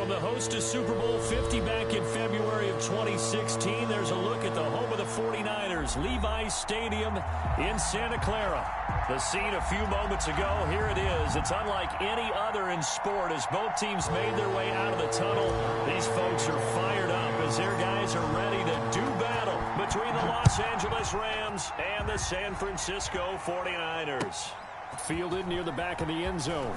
From the host to Super Bowl 50 back in February of 2016, there's a look at the home of the 49ers, Levi's Stadium in Santa Clara. The scene a few moments ago, here it is. It's unlike any other in sport as both teams made their way out of the tunnel. These folks are fired up as their guys are ready to do battle between the Los Angeles Rams and the San Francisco 49ers. Fielded near the back of the end zone.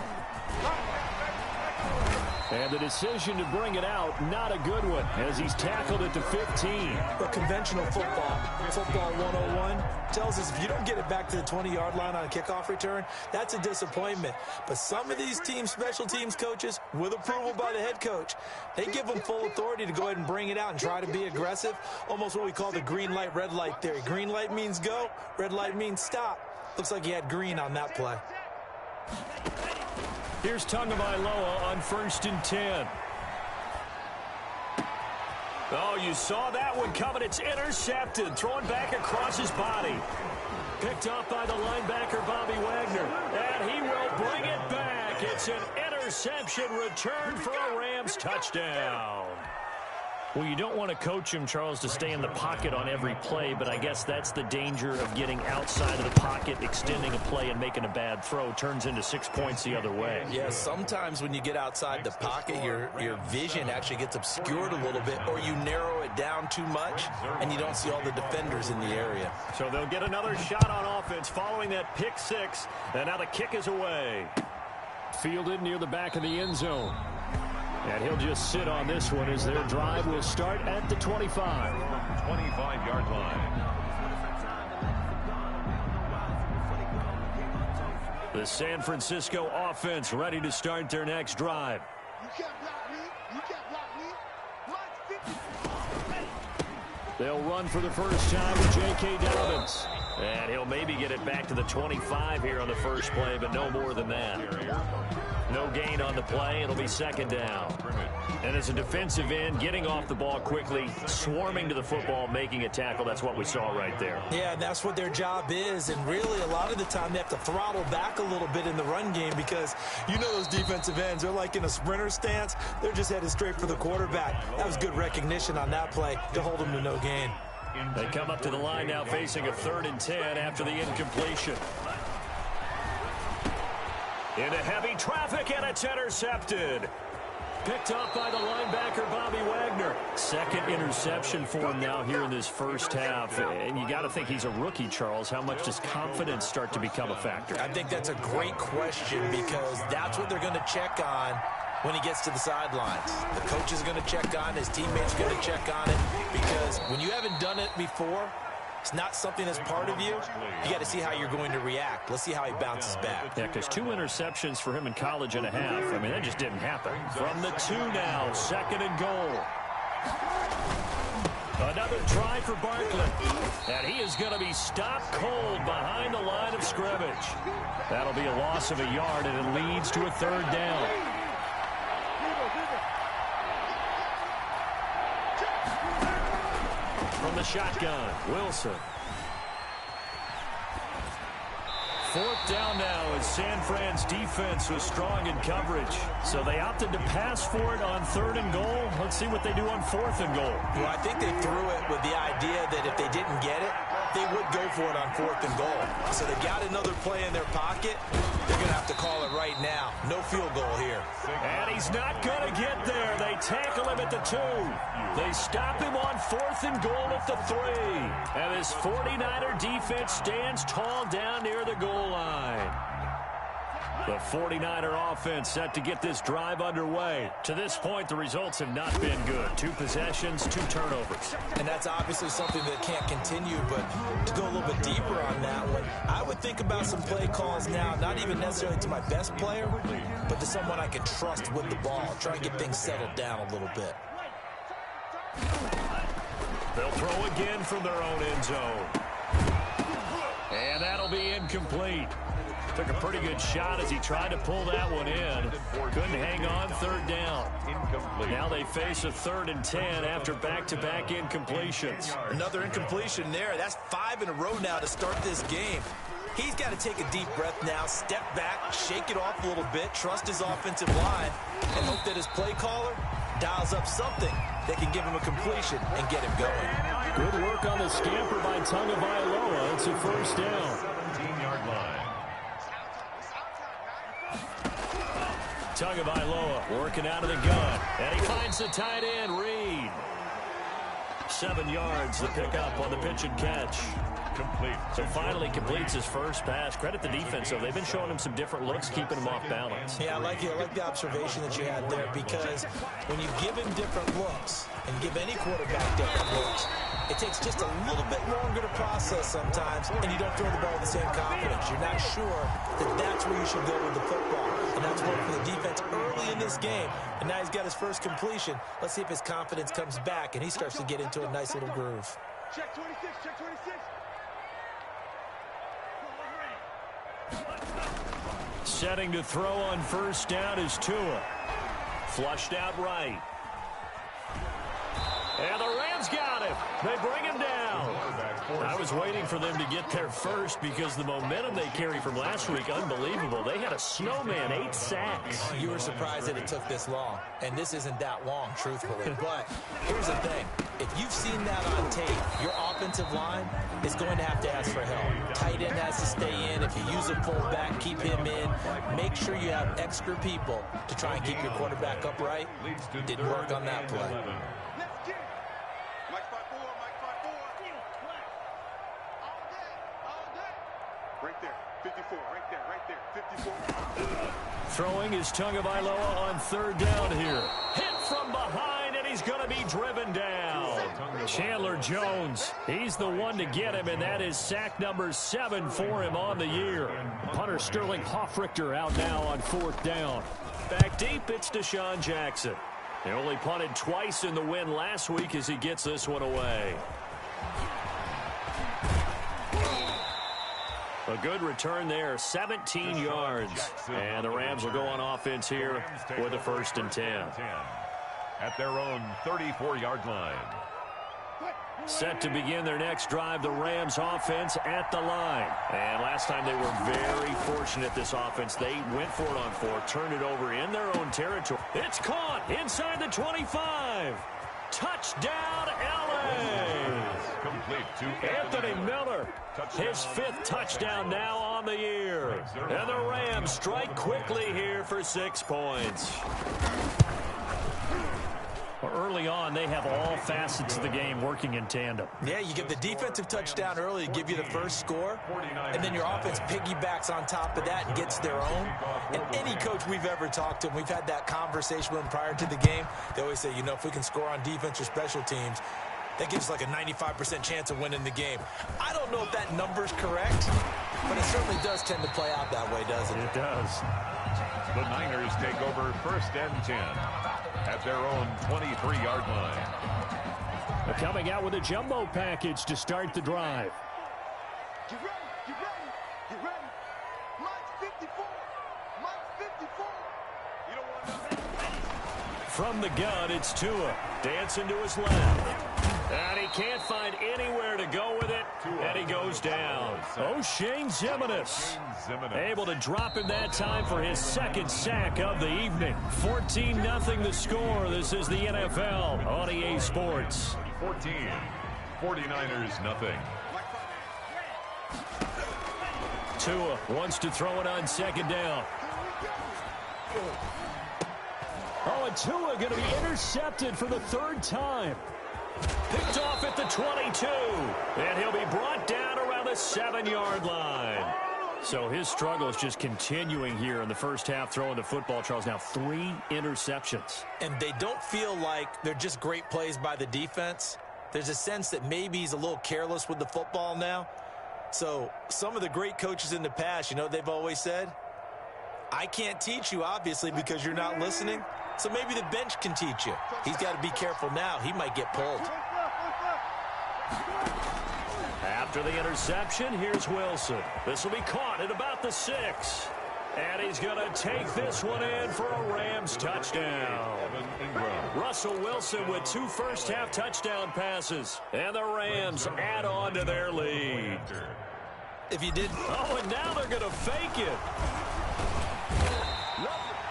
And the decision to bring it out, not a good one, as he's tackled at the 15. But conventional football 101, tells us if you don't get it back to the 20-yard line on a kickoff return, that's a disappointment. But some of these special teams coaches, with approval by the head coach, they give them full authority to go ahead and bring it out and try to be aggressive. Almost what we call the green light, red light theory. Green light means go, red light means stop. Looks like he had green on that play. Here's Tagovailoa on 1st and 10. Oh, you saw that one coming. It's intercepted. Thrown back across his body. Picked off by the linebacker, Bobby Wagner. And he will bring it back. It's an interception return for a Rams touchdown. Well, you don't want to coach him, Charles, to stay in the pocket on every play, but I guess that's the danger of getting outside of the pocket, extending a play and making a bad throw. Turns into 6 points the other way. Yeah, sometimes when you get outside the pocket, your vision actually gets obscured a little bit, or you narrow it down too much, and you don't see all the defenders in the area. So they'll get another shot on offense following that pick six, and now the kick is away. Fielded near the back of the end zone. And he'll just sit on this one as their drive will start at the 25. 25-yard line. The San Francisco offense ready to start their next drive. You can't block me. You can't block me. They'll run for the first time with J.K. Dobbins. And he'll maybe get it back to the 25 here on the first play, but no more than that. No gain on the play. It'll be second down. And as a defensive end, getting off the ball quickly, swarming to the football, making a tackle, that's what we saw right there. Yeah, and that's what their job is. And really, a lot of the time, they have to throttle back a little bit in the run game because you know those defensive ends, they're like in a sprinter stance. They're just headed straight for the quarterback. That was good recognition on that play to hold them to no gain. They come up to the line now facing a 3rd and 10 after the incompletion. Into heavy traffic, and it's intercepted. Picked up by the linebacker, Bobby Wagner. Second interception for him now here in this first half. And you got to think he's a rookie, Charles. How much does confidence start to become a factor? I think that's a great question because that's what they're going to check on when he gets to the sidelines. The coach is going to check on, his teammates are going to check on it because when you haven't done it before, it's not something that's part of you. You got to see how you're going to react. Let's see how he bounces back. Yeah, because 2 interceptions for him in college and a half. I mean, that just didn't happen. From the 2 now, 2nd and goal. Another try for Barkley. And he is going to be stopped cold behind the line of scrimmage. That'll be a loss of a yard, and it leads to a 3rd down. From the shotgun, Wilson. 4th down now as San Fran's defense was strong in coverage. So they opted to pass for it on 3rd and goal. Let's see what they do on 4th and goal. Well, I think they threw it with the idea that if they didn't get it, they would go for it on 4th and goal. So they got another play in their pocket. They're going to have to call it right now. No field goal here. And he's not going to get there. They tackle him at the 2. They stop him on 4th and goal at the 3. And this 49er defense stands tall down near the goal line. The 49er offense set to get this drive underway. To this point, the results have not been good. 2 possessions, 2 turnovers. And that's obviously something that can't continue, but to go a little bit deeper on that one, I would think about some play calls now, not even necessarily to my best player, but to someone I can trust with the ball. Try and get things settled down a little bit. They'll throw again from their own end zone. And that'll be incomplete. Took a pretty good shot as he tried to pull that one in. Couldn't hang on, 3rd down. Now they face a 3rd and 10 after back-to-back incompletions. Another incompletion there. That's 5 in a row now to start this game. He's got to take a deep breath now, step back, shake it off a little bit, trust his offensive line, and hope that his play caller dials up something that can give him a completion and get him going. Good work on the scamper by Tagovailoa. It's a first down. 17-yard line. Tagovailoa working out of the gun. And he finds the tight end, Reed. 7 yards to pick up on the pitch and catch. Complete. So finally completes his first pass. Credit the defense, though. They've been showing him some different looks, keeping him off balance. Yeah, I like the observation that you had there, because when you give him different looks and give any quarterback different looks, it takes just a little bit longer to process sometimes, and you don't throw the ball with the same confidence. You're not sure that that's where you should go with the football, and that's worked for the defense early in this game, and now he's got his first completion. Let's see if his confidence comes back, and he starts to get into a nice little groove. Check 26, check 26. Setting to throw on first down is Tua. Flushed out right. And the Rams got him. They bring him down. I was waiting for them to get there first because the momentum they carry from last week, unbelievable. They had a snowman, 8 sacks. You were surprised that it took this long, and this isn't that long, truthfully. But here's the thing. If you've seen that on tape, your offensive line is going to have to ask for help. Tight end has to stay in. If you use a fullback, keep him in. Make sure you have extra people to try and keep your quarterback upright. Didn't work on that play. Let's get it. Mike 5-4, Mike 5-4. All day. Right there, 54, right there, 54. Throwing is Tagovailoa on third down here. Hit from behind, and he's going to be driven down. Chandler Jones, he's the one to get him, and that is sack number 7 for him on the year. Punter Sterling Hoffrichter out now on fourth down. Back deep, it's Deshaun Jackson. They only punted twice in the win last week as he gets this one away. A good return there, 17 yards. And the Rams will go on offense here with a 1st and 10. At their own 34-yard line. Set to begin their next drive, the Rams offense at the line. And last time they were very fortunate, this offense. They went for it on 4, turned it over in their own territory. It's caught inside the 25. Touchdown, L.A. Complete to Anthony Miller, his 5th touchdown now on the year. And the Rams strike quickly here for 6 points. Early on, they have all facets of the game working in tandem. Yeah, you get the defensive touchdown early to give you the first score, and then your offense piggybacks on top of that and gets their own. And any coach we've ever talked to, and we've had that conversation with them prior to the game, they always say, you know, if we can score on defense or special teams, that gives like a 95% chance of winning the game. I don't know if that number's correct, but it certainly does tend to play out that way, doesn't it? It does. The Niners take over 1st and 10 at their own 23-yard line. They're coming out with a jumbo package to start the drive. Get ready, get ready, get ready. Mike's 54, Mike's 54. You don't want to... From the gun, it's Tua. Dancing to his left. And he can't find anywhere to go with it. And he goes down. O'Shane Ximines able to drop him that time for his 2nd sack of the evening. 14-0 the score. This is the NFL on EA Sports. 14. 49ers nothing. Tua wants to throw it on 2nd down. Oh, and Tua going to be intercepted for the 3rd time. Picked off at the 22. And he'll be brought down around the 7-yard line. So his struggle is just continuing here in the first half, throwing the football. Charles, now 3 interceptions. And they don't feel like they're just great plays by the defense. There's a sense that maybe he's a little careless with the football now. So some of the great coaches in the past, you know what they've always said? I can't teach you, obviously, because you're not listening. So maybe the bench can teach you. He's got to be careful now. He might get pulled. After the interception, here's Wilson. This will be caught at about the 6. And he's going to take this one in for a Rams touchdown. Russell Wilson with 2 first-half touchdown passes. And the Rams add on to their lead. If you didn't... Oh, and now they're going to fake it.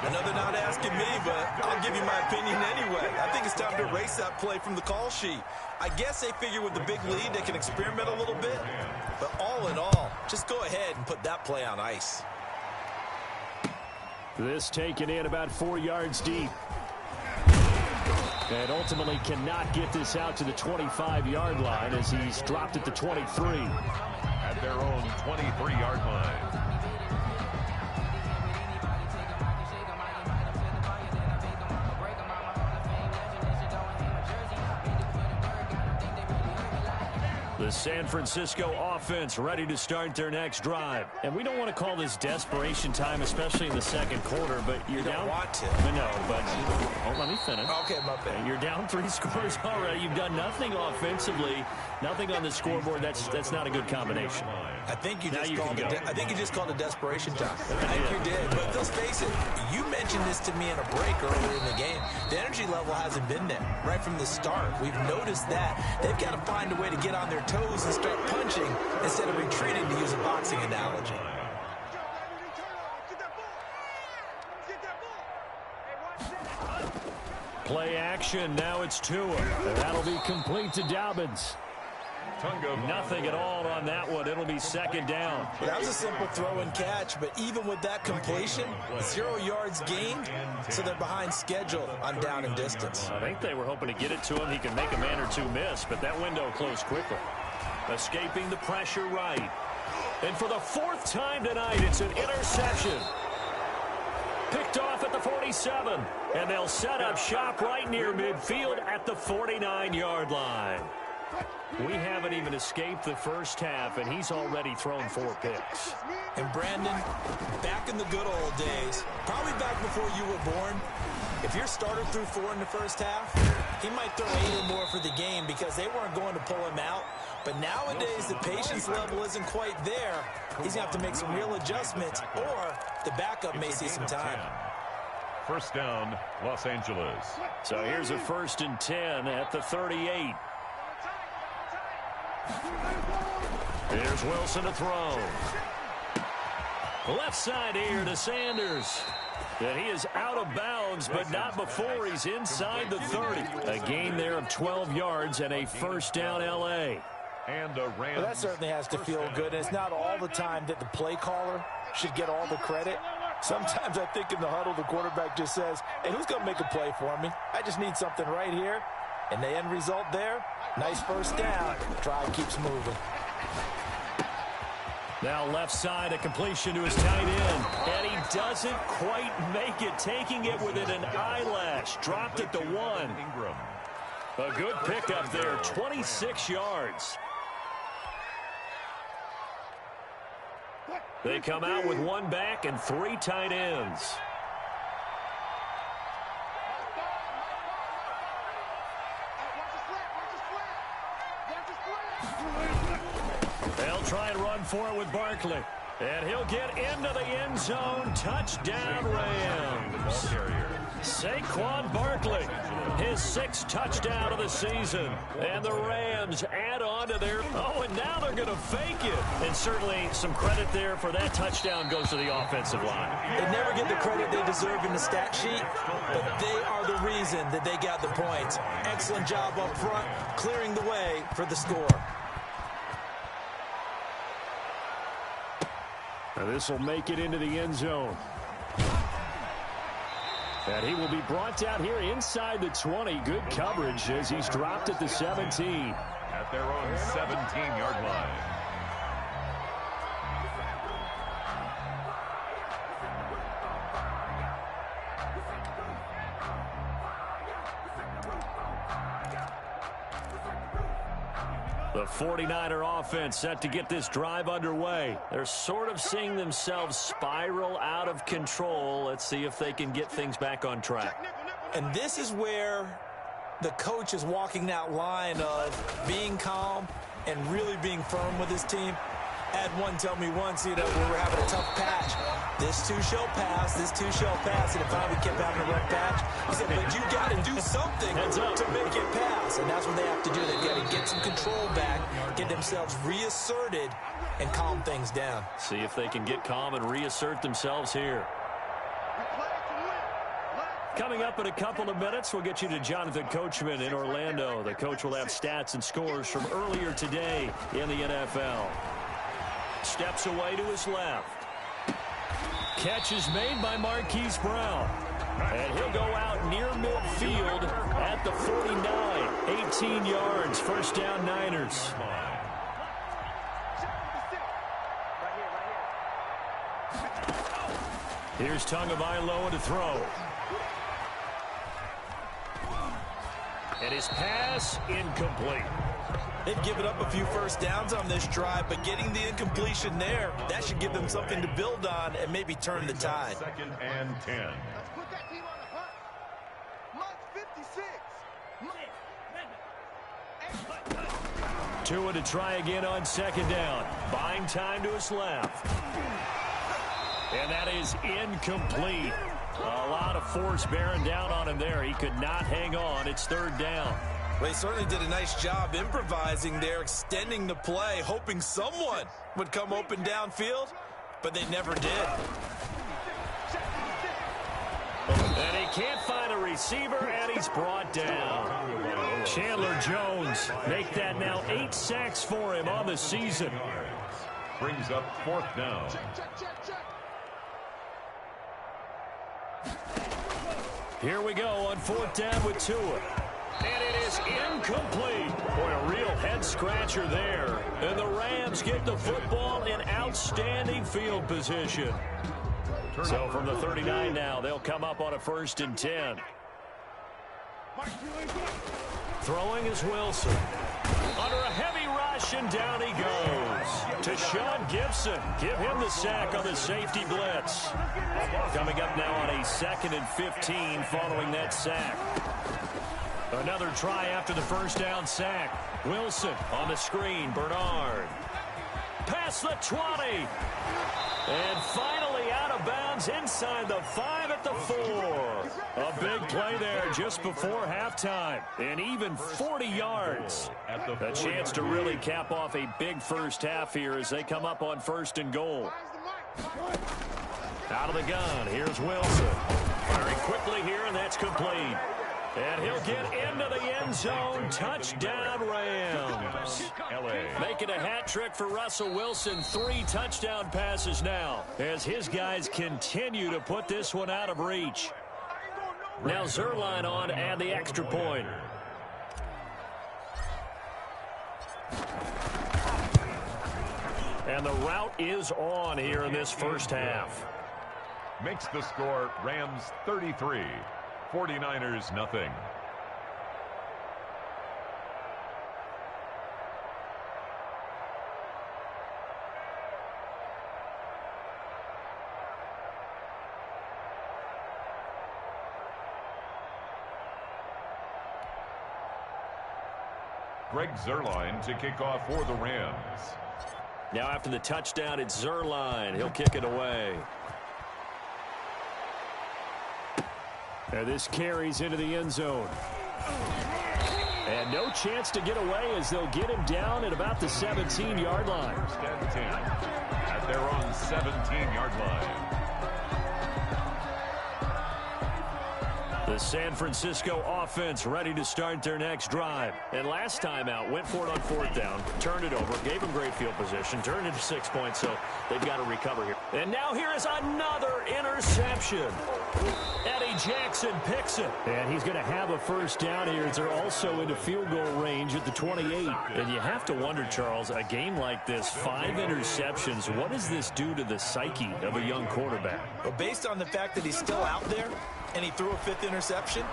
I know they're not asking me, but I'll give you my opinion anyway. I think it's time to erase that play from the call sheet. I guess they figure with the big lead they can experiment a little bit. But all in all, just go ahead and put that play on ice. This taken in about 4 yards deep. And ultimately cannot get this out to the 25-yard line as he's dropped at the 23. At their own 23-yard line. The San Francisco offense ready to start their next drive. And we don't want to call this desperation time, especially in the second quarter, but you're down. Don't want to. No, but let me finish. Okay, my bad. You're down 3 scores already. You've done nothing offensively, nothing on the scoreboard. That's not a good combination. I think you Now just you called can it. go. I think you just called it desperation time. I think you did. But let's face it. You mentioned this to me in a break earlier in the game. The energy level hasn't been there right from the start. We've noticed that they've got to find a way to get on their toes and start punching instead of retreating, to use a boxing analogy. Play action. Now it's Tua. And that'll be complete to Dobbins. Nothing at all on that one. It'll be second down. Well, that was a simple throw and catch, but even with that completion, 0 yards gained, so they're behind schedule on down and distance. I think they were hoping to get it to him. He can make a man or two miss, but that window closed quickly. Escaping the pressure right. And for the 4th time tonight, it's an interception. Picked off at the 47. And they'll set up shop right near midfield at the 49-yard line. We haven't even escaped the first half, and he's already thrown 4 picks. And Brandon, back in the good old days, probably back before you were born, if your starter threw 4 in the first half, he might throw 8 or more for the game because they weren't going to pull him out. But nowadays, the patience level isn't quite there. He's going to have to make some real adjustments, or the backup may see some time. First down, Los Angeles. So here's a 1st and 10 at the 38. Here's Wilson to throw. Left side here to Sanders. And he is out of bounds, but not before he's inside the 30. A gain there of 12 yards and a first down L.A. And a Rams. Well, that certainly has to feel good. And it's not all the time that the play caller should get all the credit. Sometimes I think in the huddle, the quarterback just says, hey, who's going to make a play for me? I just need something right here. And the end result there, nice first down. Drive keeps moving. Now left side, a completion to his tight end. And he doesn't quite make it, taking it within an eyelash. Dropped at the 1. Ingram. A good pickup there, 26 yards. They come out with 1 back and 3 tight ends. They'll try and run for it with Barkley. And he'll get into the end zone. Touchdown, Rams. Saquon Barkley, his 6th touchdown of the season. And the Rams add on to their... Oh, and now they're going to fake it. And certainly some credit there for that touchdown goes to the offensive line. They never get the credit they deserve in the stat sheet, but they are the reason that they got the points. Excellent job up front, clearing the way for the score. Now this will make it into the end zone. And he will be brought down here inside the 20. Good coverage as he's dropped at the 17. At their own 17-yard line. The 49er offense set to get this drive underway. They're sort of seeing themselves spiral out of control. Let's see if they can get things back on track. And this is where the coach is walking that line of being calm and really being firm with his team. I had one tell me once, we were having a tough patch. This too shall pass, this too shall pass. And it finally kept having a rough patch. He said, but you got to do something to make it pass. And that's what they have to do. They've got to get some control back, get themselves reasserted, and calm things down. See if they can get calm and reassert themselves here. We play to win. Coming up in a couple of minutes, we'll get you to Jonathan Coachman in Orlando. The coach will have stats and scores from earlier today in the NFL. Steps away to his left. Catch is made by Marquise Brown. And he'll go out near midfield at the 49. 18 yards, first down Niners. Here's Tagovailoa to throw. And his pass incomplete. They've given up a few first downs on this drive, but getting the incompletion there, that should give them something to build on and maybe turn the tide. 2nd and 10. Let's put that team on the hunt. Mike 56. Tua to try again on 2nd down. Buying time to his left. And that is incomplete. A lot of force bearing down on him there. He could not hang on. It's 3rd down. Well, he certainly did a nice job improvising there, extending the play, hoping someone would come open downfield, but they never did. And he can't find a receiver, and he's brought down. Chandler Jones make that now 8 sacks for him on the season. Brings up 4th down. Here we go on 4th down with Tua. And it is incomplete. Boy, a real head-scratcher there. And the Rams get the football in outstanding field position. So from the 39 now, they'll come up on a 1st and 10. Throwing is Wilson. Under a heavy rush, and down he goes. To Sean Gibson. Give him the sack on the safety blitz. Coming up now on a 2nd and 15 following that sack. Another try after the first down sack. Wilson on the screen. Bernard. Past the 20. And finally out of bounds inside the 5 at the 4. A big play there just before halftime. And even 40 yards. A chance to really cap off a big first half here as they come up on 1st and goal. Out of the gun. Here's Wilson. Firing quickly here, and that's complete. And he'll get into the end zone. Touchdown, Rams. Making a hat trick for Russell Wilson. 3 touchdown passes now as his guys continue to put this one out of reach. Now Zuerlein on to add the extra point. And the route is on here in this first half. Makes the score Rams 33. 49ers nothing. Greg Zuerlein to kick off for the Rams. Now after the touchdown, it's Zuerlein. He'll kick it away. And this carries into the end zone. And no chance to get away as they'll get him down at about the 17-yard line. 1st and 10 at their own 17-yard line. The San Francisco offense ready to start their next drive. And last time out, went for it on 4th down, turned it over, gave them great field position, turned into 6 points, so they've got to recover here. And now here is another interception. Eddie Jackson picks it. And he's going to have a first down here as they're also into field goal range at the 28. And you have to wonder, Charles, a game like this, 5 interceptions, what does this do to the psyche of a young quarterback? Well, based on the fact that he's still out there and he threw a 5th interception,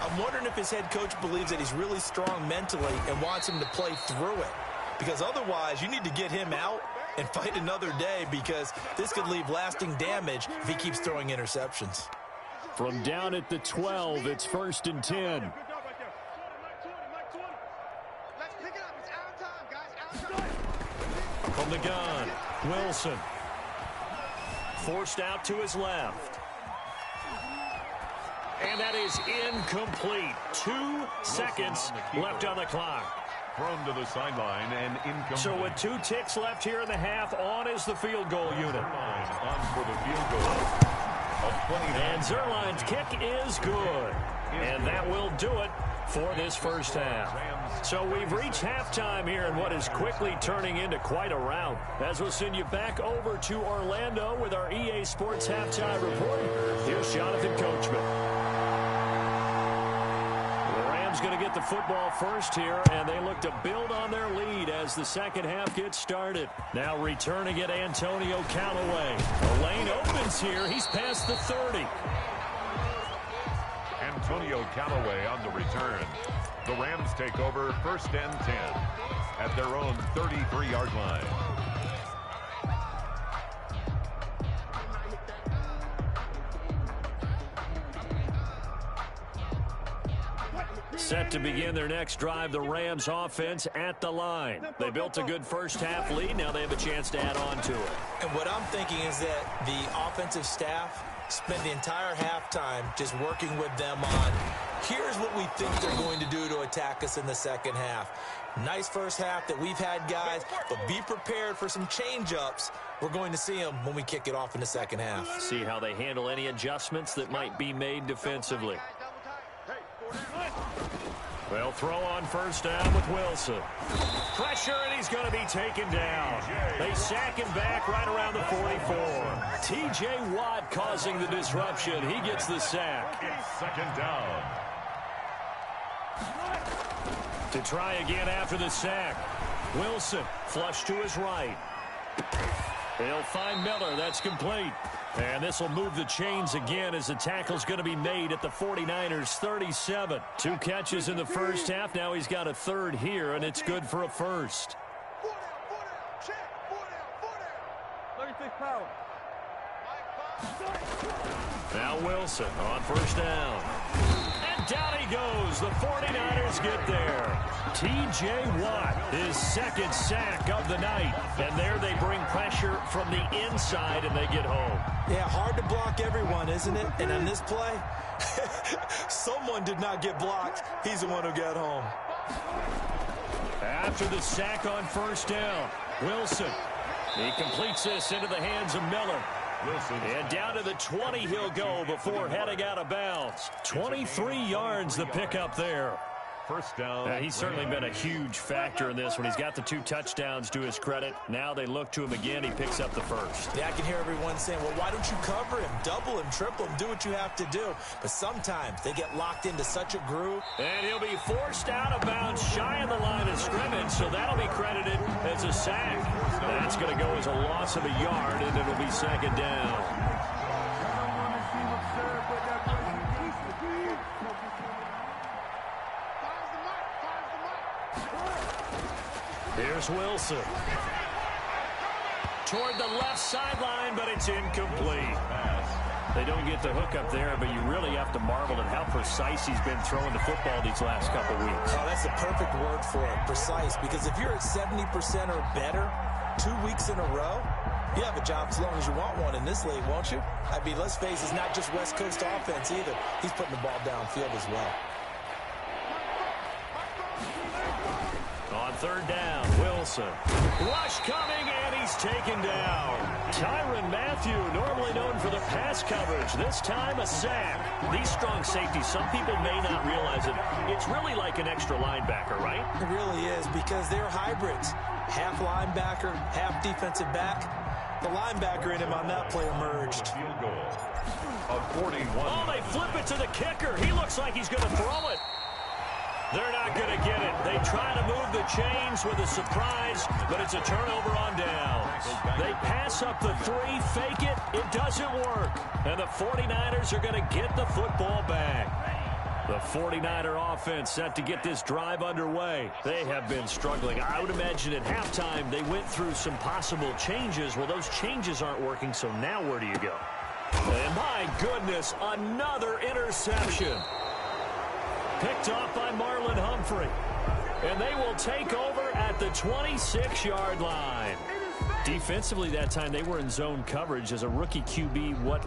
I'm wondering if his head coach believes that he's really strong mentally and wants him to play through it. Because otherwise, you need to get him out and fight another day, because this could leave lasting damage if he keeps throwing interceptions. From down at the 12, it's 1st and 10. Let's pick it up. It's our time, guys. Our time. From the gun, Wilson. Forced out to his left. And that is incomplete. 2 seconds left on the clock. Thrown to the sideline and incomplete. So with 2 ticks left here in the half, on is the field goal unit. On for the field goal. And Zerline's kick is good. And that will do it for this first half. So we've reached halftime here in what is quickly turning into quite a rout. As we'll send you back over to Orlando with our EA Sports Halftime Report. Here's Jonathan Coachman. The Rams going to get the football first here, and they look to build on their lead as the second half gets started. Now returning it, Antonio Callaway. The lane opens here. He's past the 30. Antonio Callaway on the return. The Rams take over first and 10 at their own 33-yard line. Set to begin their next drive, the Rams offense at the line. They built a good first half lead. Now they have a chance to add on to it. And what I'm thinking is that the offensive staff spend the entire halftime just working with them on, here's what we think they're going to do to attack us in the second half. Nice first half that we've had, guys, but be prepared for some change-ups. We're going to see them when we kick it off in the second half. See how they handle any adjustments that might be made defensively. They'll throw on first down with Wilson. Pressure, and he's going to be taken down. They sack him back right around the 44. T.J. Watt causing the disruption. He gets the sack. It's second down. To try again after the sack. Wilson flush to his right. They'll find Miller. That's complete. And this will move the chains again as the tackle's going to be made at the 49ers 37. 2 catches in the first half. Now he's got a third here, and it's good for a first. 36 pounds. Now Wilson on first down. And down he goes. The 49ers get there. T.J. Watt, his second sack of the night. And there they bring pressure from the inside, and they get home. Yeah, hard to block everyone, isn't it? And on this play, someone did not get blocked. He's the one who got home. After the sack on first down, Wilson. He completes this into the hands of Miller. Wilson. And down to the 20 he'll go before heading out of bounds. 23 yards the pickup there. First down. He's certainly been a huge factor in this when he's got the 2 touchdowns to his credit. Now they look to him again. He picks up the first. Yeah, I can hear everyone saying, well, why don't you cover him? Double him, triple him, do what you have to do. But sometimes they get locked into such a groove. And he'll be forced out of bounds shy of the line of scrimmage, so that'll be credited as a sack. That's going to go as a loss of a yard, and it'll be second down. Here's Wilson. Toward the left sideline, but it's incomplete. They don't get the hook up there, but you really have to marvel at how precise he's been throwing the football these last couple weeks. Oh, that's the perfect word for it, precise. Because if you're at 70% or better 2 weeks in a row, you have a job as long as you want one in this league, won't you? I mean, let's face it, it's not just West Coast offense either. He's putting the ball downfield as well. On third down, Wilson. Rush coming, and he's taken down. Tyrann Mathieu, normally known for the pass coverage, this time a sack. These strong safeties, some people may not realize it. It's really like an extra linebacker, right? It really is, because they're hybrids. Half linebacker, half defensive back. The linebacker in him on that play emerged. Field goal of 41. Oh, they flip it to the kicker. He looks like he's going to throw it. They're not going to get it. They try to move the chains with a surprise, but it's a turnover on downs. They pass up the 3, fake it. It doesn't work. And the 49ers are going to get the football back. The 49er offense set to get this drive underway. They have been struggling. I would imagine at halftime they went through some possible changes. Well, those changes aren't working, so now where do you go? And my goodness, another interception. Picked off by Marlon Humphrey. And they will take over at the 26-yard line. Defensively that time, they were in zone coverage as a rookie QB. What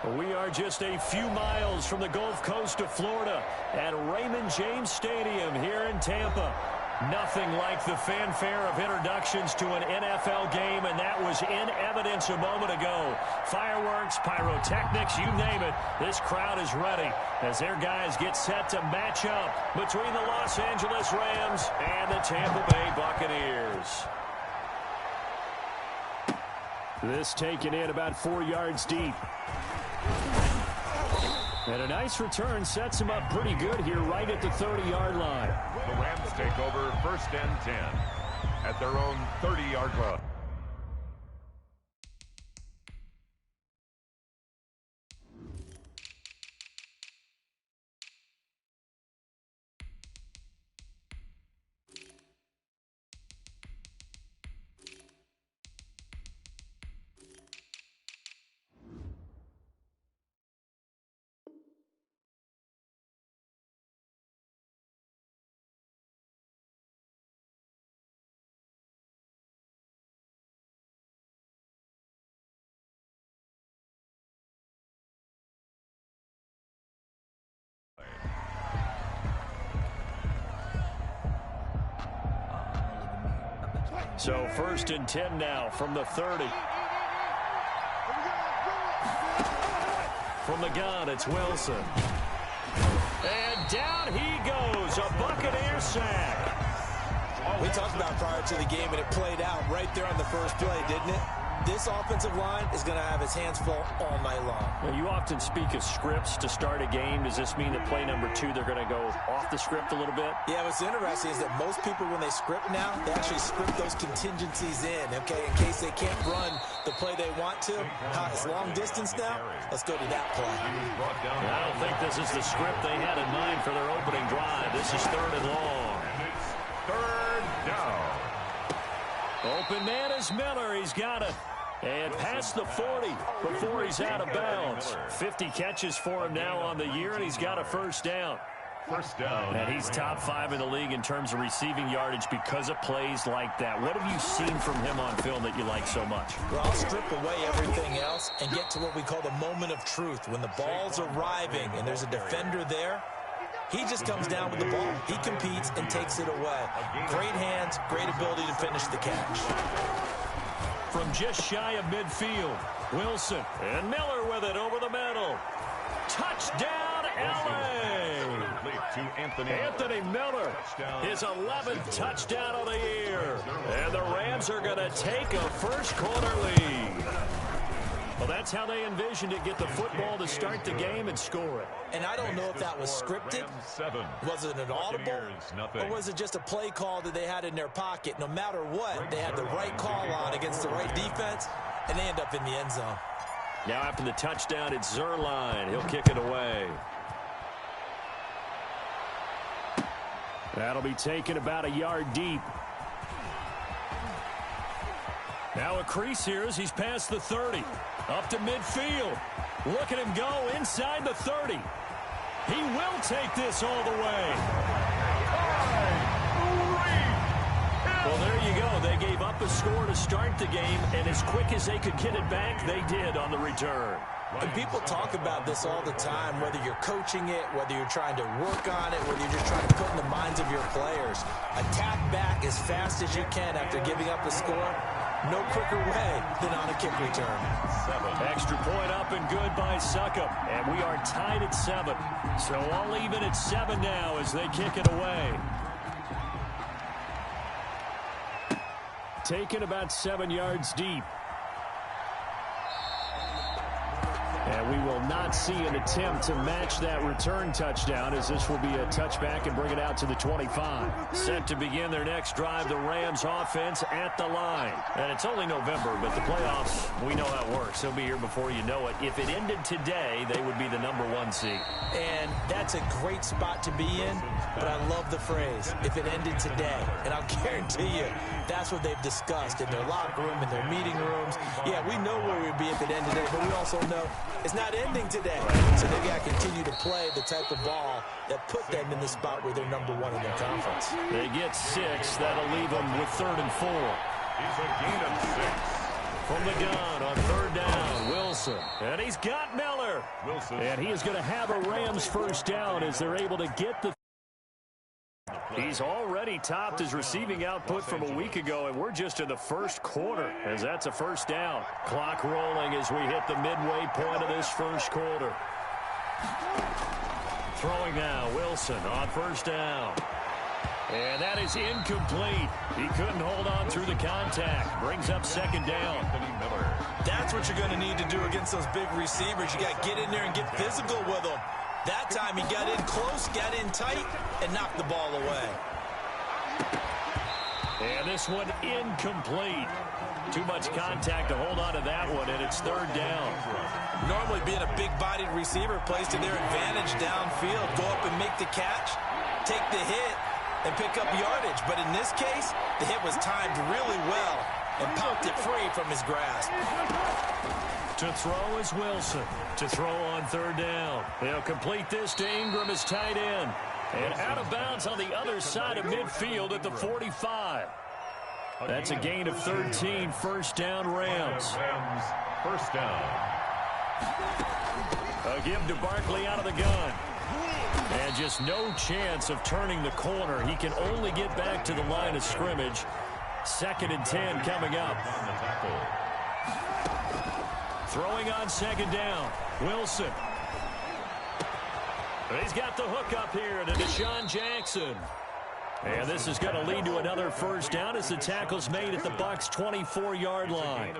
We are just a few miles from the Gulf Coast of Florida at Raymond James Stadium here in Tampa. Nothing like the fanfare of introductions to an NFL game, and that was in evidence a moment ago. Fireworks, pyrotechnics, you name it. This crowd is ready as their guys get set to match up between the Los Angeles Rams and the Tampa Bay Buccaneers. This taken in about 4 yards deep. And a nice return sets him up pretty good here right at the 30-yard line. The Rams take over 1st and 10 at their own 30-yard line. So 1st and 10 now from the 30. From the gun, it's Wilson. And down he goes, a Buccaneer sack. We talked about prior to the game, and it played out right there on the first play, didn't it? This offensive line is going to have his hands full all night long. Well, you often speak of scripts to start a game. Does this mean that play number 2, they're going to go off the script a little bit? Yeah, what's interesting is that most people, when they script now, they actually script those contingencies in, okay, in case they can't run the play they want to. It's long distance now. Let's go to that play. I don't think this is the script they had in mind for their opening drive. This is 3rd and long. 3rd down. Open man is Miller. He's got it. And past the 40 before he's out of bounds. 50 catches for him now on the year, and he's got a 1st down. 1st down. And he's top 5 in the league in terms of receiving yardage because of plays like that. What have you seen from him on film that you like so much? Well, I'll strip away everything else and get to what we call the moment of truth. When the ball's arriving and there's a defender there, he just comes down with the ball. He competes and takes it away. Great hands, great ability to finish the catch. From just shy of midfield, Wilson and Miller with it over the middle. Touchdown, L.A. To Anthony Miller, his 11th touchdown of the year. And the Rams are going to take a first-quarter lead. Well, that's how they envisioned it, get the football to start the game and score it. And I don't know if that was scripted. Was it an audible? Or was it just a play call that they had in their pocket? No matter what, they had the right call on against the right defense, and they end up in the end zone. Now after the touchdown, it's Zuerlein. He'll kick it away. That'll be taken about a yard deep. Now a crease here as he's past the 30. Up to midfield. Look at him go inside the 30. He will take this all the way. Well, there you go. They gave up a score to start the game, and as quick as they could get it back, they did on the return. And people talk about this all the time, whether you're coaching it, whether you're trying to work on it, whether you're just trying to put in the minds of your players. Attack back as fast as you can after giving up a score. No quicker way than on a kick return. 7. Extra point up and good by Succop. And we are tied at 7. So all even at 7 now as they kick it away. Taken about 7 yards deep. And we will not see an attempt to match that return touchdown, as this will be a touchback and bring it out to the 25. Set to begin their next drive, the Rams offense at the line. And it's only November, but the playoffs, we know how it works. They'll be here before you know it. If it ended today, they would be the #1 seed. And that's a great spot to be in, but I love the phrase, if it ended today. And I'll guarantee you, that's what they've discussed in their locker room, in their meeting rooms. Yeah, we know where we'd be if it ended today, but we also know it's not ending today. So they've got to continue to play the type of ball that put them in the spot where they're #1 in their conference. They get 6. That'll leave them with 3rd and 4. It's a gain of 6. From the gun on third down, Wilson. And he's got Miller. Wilson. And he is going to have a Rams first down as they're able to get the... He's already topped his receiving output from a week ago, and we're just in the first quarter as that's a first down. Clock rolling as we hit the midway point of this first quarter. Throwing now, Wilson on first down. And that is incomplete. He couldn't hold on through the contact. Brings up second down. That's what you're going to need to do against those big receivers. You got to get in there and get physical with them. That time he got in close, got in tight, and knocked the ball away. And this one incomplete. Too much contact to hold on to that one, and it's third down. Normally being a big-bodied receiver plays to their advantage downfield. Go up and make the catch, take the hit, and pick up yardage. But in this case, the hit was timed really well and popped it free from his grasp. To throw is Wilson. To throw on third down. They'll complete this to Ingram as tight end. And out of bounds on the other side of midfield at the 45. That's a gain of 13, first down Rams. Rams, first down. A give to Barkley out of the gun. And just no chance of turning the corner. He can only get back to the line of scrimmage. 2nd and 10 coming up. Throwing on second down, Wilson. He's got the hook up here to Deshaun Jackson. And this is going to lead to another first down as the tackle's made at the Bucs' 24-yard line.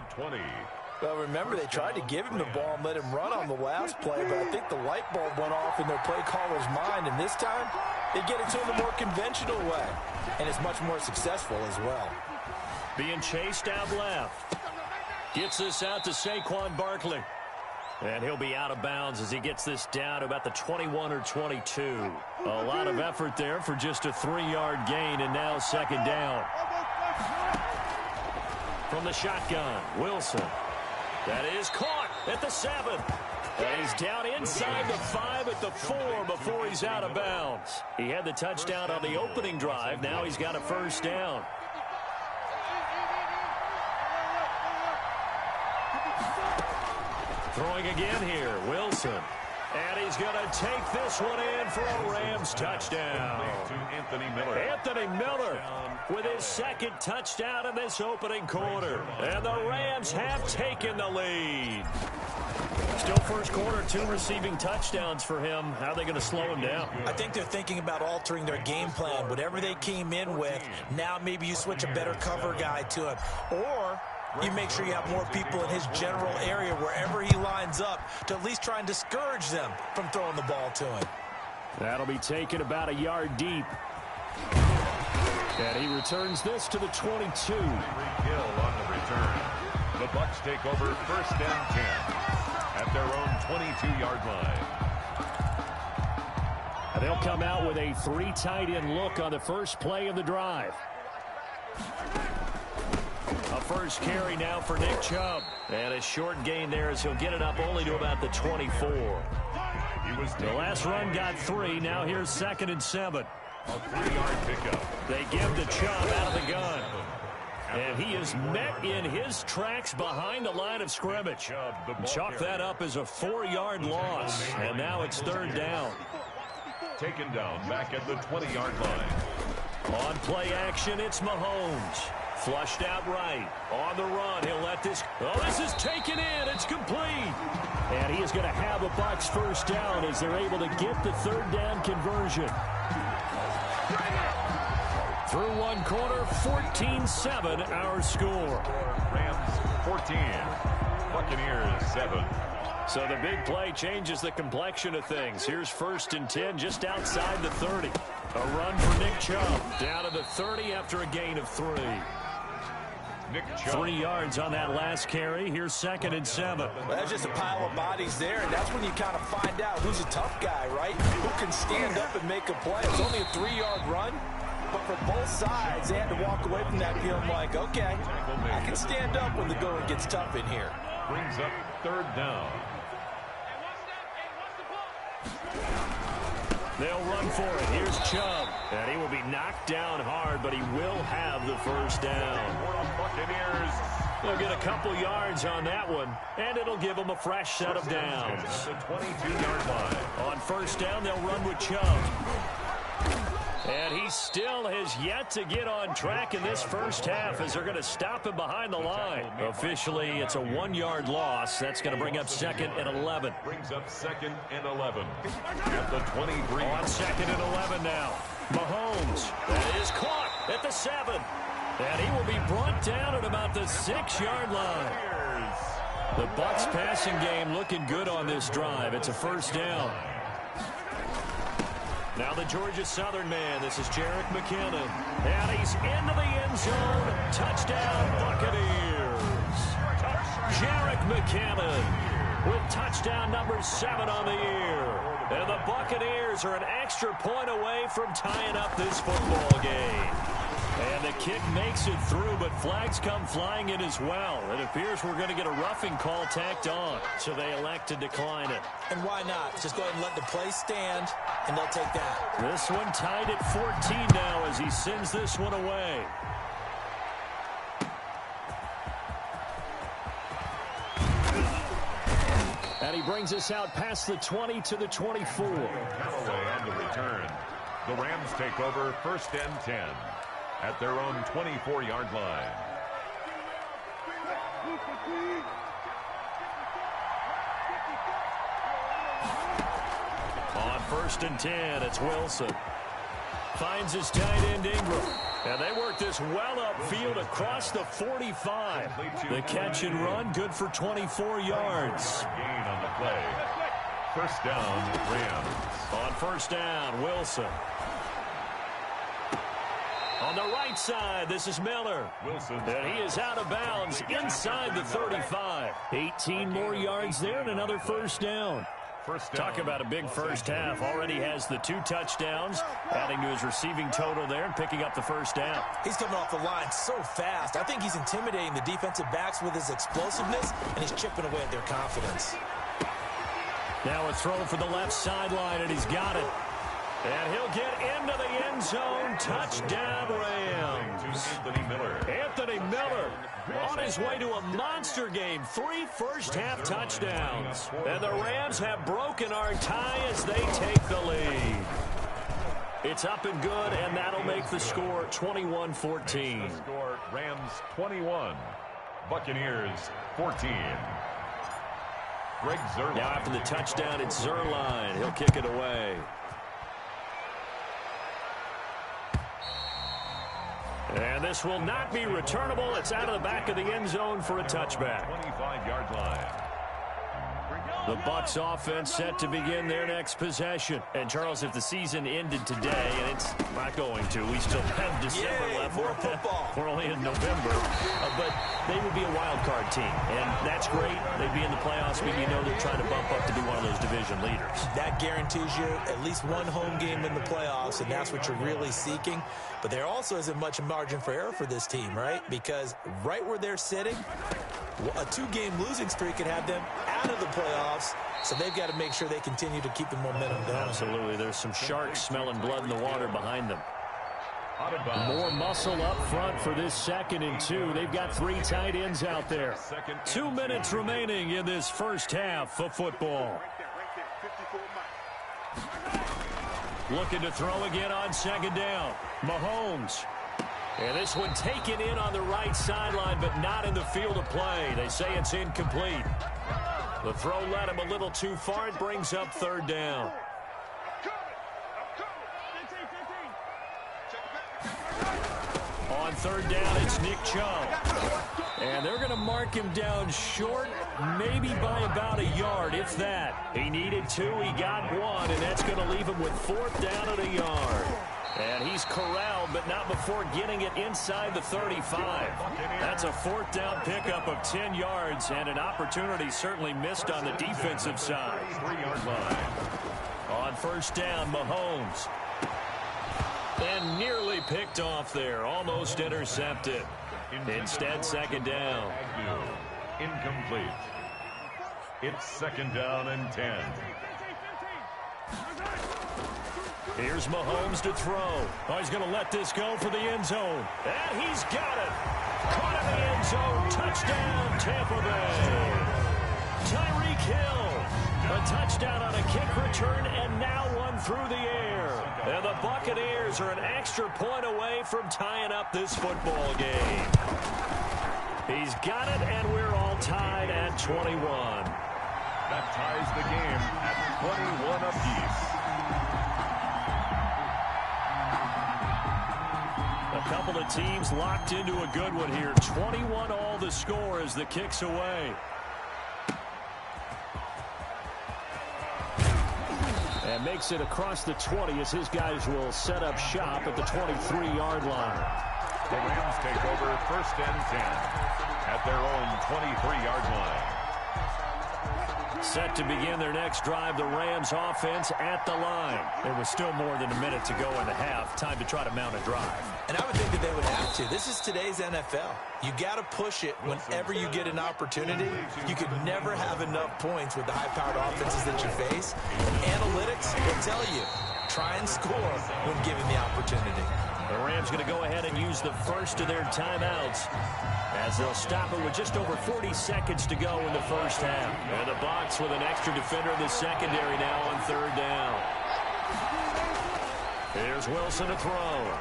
Well, remember, they tried to give him the ball and let him run on the last play, but I think the light bulb went off in their play caller's mind, and this time they get it to him a more conventional way, and it's much more successful as well. Being chased out left. Gets this out to Saquon Barkley. And he'll be out of bounds as he gets this down to about the 21 or 22. A lot of effort there for just a 3-yard gain, and now second down. From the shotgun, Wilson. That is caught at the 7. And he's down inside the 5 at the 4 before he's out of bounds. He had the touchdown on the opening drive. Now he's got a first down. Throwing again here, Wilson. And he's going to take this one in for a Rams touchdown. To Anthony Miller. Anthony Miller with his 2nd touchdown in this opening quarter. And the Rams have taken the lead. Still first quarter, 2 receiving touchdowns for him. How are they going to slow him down? I think they're thinking about altering their game plan. Whatever they came in with, now maybe you switch a better cover guy to him. Or you make sure you have more people in his general area wherever he lines up to at least try and discourage them from throwing the ball to him. That'll be taken about a yard deep. And he returns this to the 22. Hill on the return. The Bucs take over first and 10 at their own 22-yard line. And they'll come out with a 3 tight end look on the first play of the drive. A first carry now for Nick Chubb. And a short gain there as he'll get it up only to about the 24. The last run got 3. Now here's 2nd and 7. A 3-yard pickup. They give the Chubb out of the gun. And he is met in his tracks behind the line of scrimmage. Chalk that up as a 4-yard loss. And now it's third down. Taken down back at the 20-yard line. On play action, it's Mahomes. Flushed out right. On the run, he'll let this... Oh, this is taken in. It's complete. And he is going to have a Bucs first down as they're able to get the third down conversion. Through one quarter, 14-7 our score. Rams 14, Buccaneers 7. So the big play changes the complexion of things. Here's 1st and 10 just outside the 30. A run for Nick Chubb. Down to the 30 after a gain of 3. Nick Chubb. 3 yards on that last carry. Here's 2nd and 7. Well, that's just a pile of bodies there, and that's when you kind of find out who's a tough guy, right? Who can stand up and make a play. It's only a 3-yard run, but for both sides, they had to walk away from that feeling like, okay, I can stand up when the going gets tough in here. Brings up third down. They'll run for it. Here's Chubb. And he will be knocked down hard, but he will have the first down. For the Buccaneers, They'll get a couple yards on that one, and it'll give them a fresh set of downs. The 22-yard line. On first down, they'll run with Chubb. And he still has yet to get on track in this first half as they're going to stop him behind the line. Officially, it's a 1-yard loss. That's going to bring up 2nd and 11. Brings up 2nd and 11 at the 23. On 2nd and 11 now. Mahomes. That is caught at the 7. And he will be brought down at about the 6-yard line. The Bucs passing game looking good on this drive. It's a first down. Now the Georgia Southern man. This is Jerick McKinnon. And he's into the end zone. Touchdown, Buccaneers. Jerick McKinnon with touchdown number 7 on the year. And the Buccaneers are an extra point away from tying up this football game. And the kick makes it through, but flags come flying in as well. It appears we're going to get a roughing call tacked on, so they elect to decline it. And why not? Just go ahead and let the play stand, and they'll take that. This one tied at 14 now as he sends this one away. And he brings us out past the 20 to the 24. Callaway on the return. The Rams take over 1st and 10 at their own 24-yard line. On 1st and 10, it's Wilson. Finds his tight end Ingram. And they work this well upfield across the 45. The catch and run, good for 24 yards. Gain on the play. First down, Rams. On first down, Wilson. On the right side, this is Miller. Wilson. And he is out of bounds inside the 35. 18 more yards there and another first down. First down. Talk about a big first half. Already has the 2 touchdowns, adding to his receiving total there and picking up the first down. He's coming off the line so fast. I think he's intimidating the defensive backs with his explosiveness, and he's chipping away at their confidence. Now a throw for the left sideline, and he's got it. And he'll get into the end zone. Touchdown, Rams. Anthony Miller. Anthony Miller on his way to a monster game. 3 first-half touchdowns. And the Rams have broken our tie as they take the lead. It's up and good, and that'll make the score 21-14. Score Rams 21, Buccaneers 14. Greg Zuerlein. Now after the touchdown, it's Zuerlein. He'll kick it away. And this will not be returnable. It's out of the back of the end zone for a touchback. 25-yard line. The Bucs offense set to begin their next possession. And, Charles, if the season ended today, and it's not going to, we still have December left. More football. We're only in November. But they would be a wild card team. And that's great. They'd be in the playoffs. Maybe you know they're trying to bump up to be one of those division leaders. That guarantees you at least one home game in the playoffs, and that's what you're really seeking. But there also isn't much margin for error for this team, right? Because right where they're sitting, a 2-game losing streak could have them out of the playoffs, so they've got to make sure they continue to keep the momentum going. Absolutely. There's some sharks smelling blood in the water behind them. Out of bounds. More muscle up front for this 2nd and 2. They've got 3 tight ends out there. 2 minutes remaining in this first half of football. Looking to throw again on 2nd down. Mahomes. And this one taken in on the right sideline, but not in the field of play. They say it's incomplete. The throw led him a little too far. It brings up 3rd down. On 3rd down, it's Nick Chubb. And they're going to mark him down short, maybe by about a yard, if that. He needed 2, he got 1, and that's going to leave him with 4th down at a yard. And he's corralled, but not before getting it inside the 35. That's a 4th down pickup of 10 yards, and an opportunity certainly missed on the defensive side. 3-yard line. On 1st down, Mahomes. And nearly picked off there, almost intercepted. Instead, 2nd down. Incomplete. It's 2nd down and 10. Here's Mahomes to throw. Oh, he's going to let this go for the end zone. And he's got it. Caught in the end zone. Touchdown, Tampa Bay. Tyreek Hill. A touchdown on a kick return, and now one through the air. And the Buccaneers are an extra point away from tying up this football game. He's got it, and we're all tied at 21. That ties the game at 21 apiece. A couple of teams locked into a good one here. 21 all the score as the kick's away. And makes it across the 20 as his guys will set up shop at the 23-yard line. The Rams take over 1st and 10 at their own 23-yard line. Set to begin their next drive, the Rams offense at the line. There was still more than a minute to go in the half. Time to try to mount a drive. And I would think that they would have to. This is today's NFL. You got to push it whenever you get an opportunity. You could never have enough points with the high-powered offenses that you face. Analytics will tell you, try and score when given the opportunity. The Rams going to go ahead and use the first of their timeouts as they'll stop it with just over 40 seconds to go in the first half. And the Bucs with an extra defender in the secondary now on 3rd down. Here's Wilson to throw.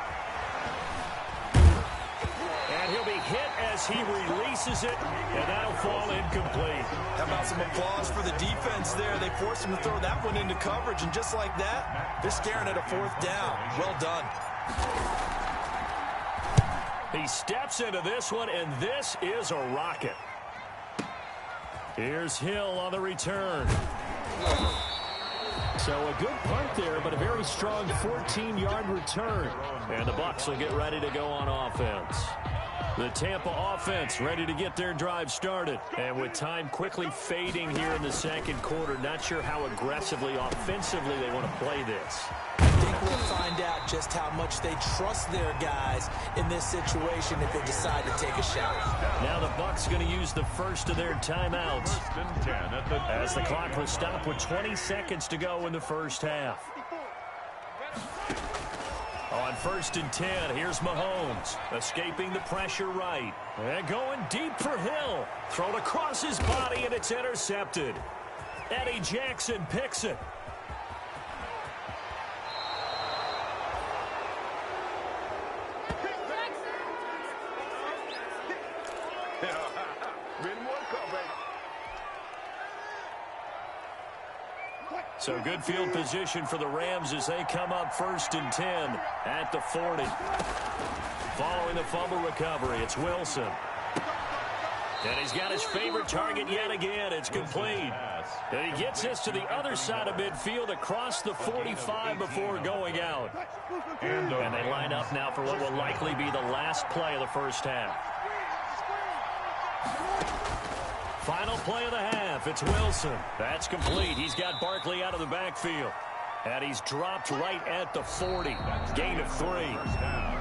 And he'll be hit as he releases it, and that'll fall incomplete. How about some applause for the defense there? They forced him to throw that one into coverage, and just like that, they're staring at a 4th down. Well done. He steps into this one, and this is a rocket. Here's Hill on the return. So a good punt there, but a very strong 14-yard return. And the Bucs will get ready to go on offense. The Tampa offense ready to get their drive started. And with time quickly fading here in the second quarter, not sure how aggressively, offensively they want to play this. I think we'll find out just how much they trust their guys in this situation if they decide to take a shot. Now the Bucs going to use the first of their timeouts 1st and 10 at the as the clock will stop with 20 seconds to go in the first half. On 1st and 10, here's Mahomes, escaping the pressure right. And going deep for Hill. Thrown across his body, and it's intercepted. Eddie Jackson picks it. So good field position for the Rams as they come up 1st and 10 at the 40. Following the fumble recovery, it's Wilson. And he's got his favorite target yet again. It's complete. And he gets this to the other side of midfield across the 45 before going out. And they line up now for what will likely be the last play of the first half. Final play of the half, it's Wilson. That's complete. He's got Barkley out of the backfield. And he's dropped right at the 40. Gain of 3.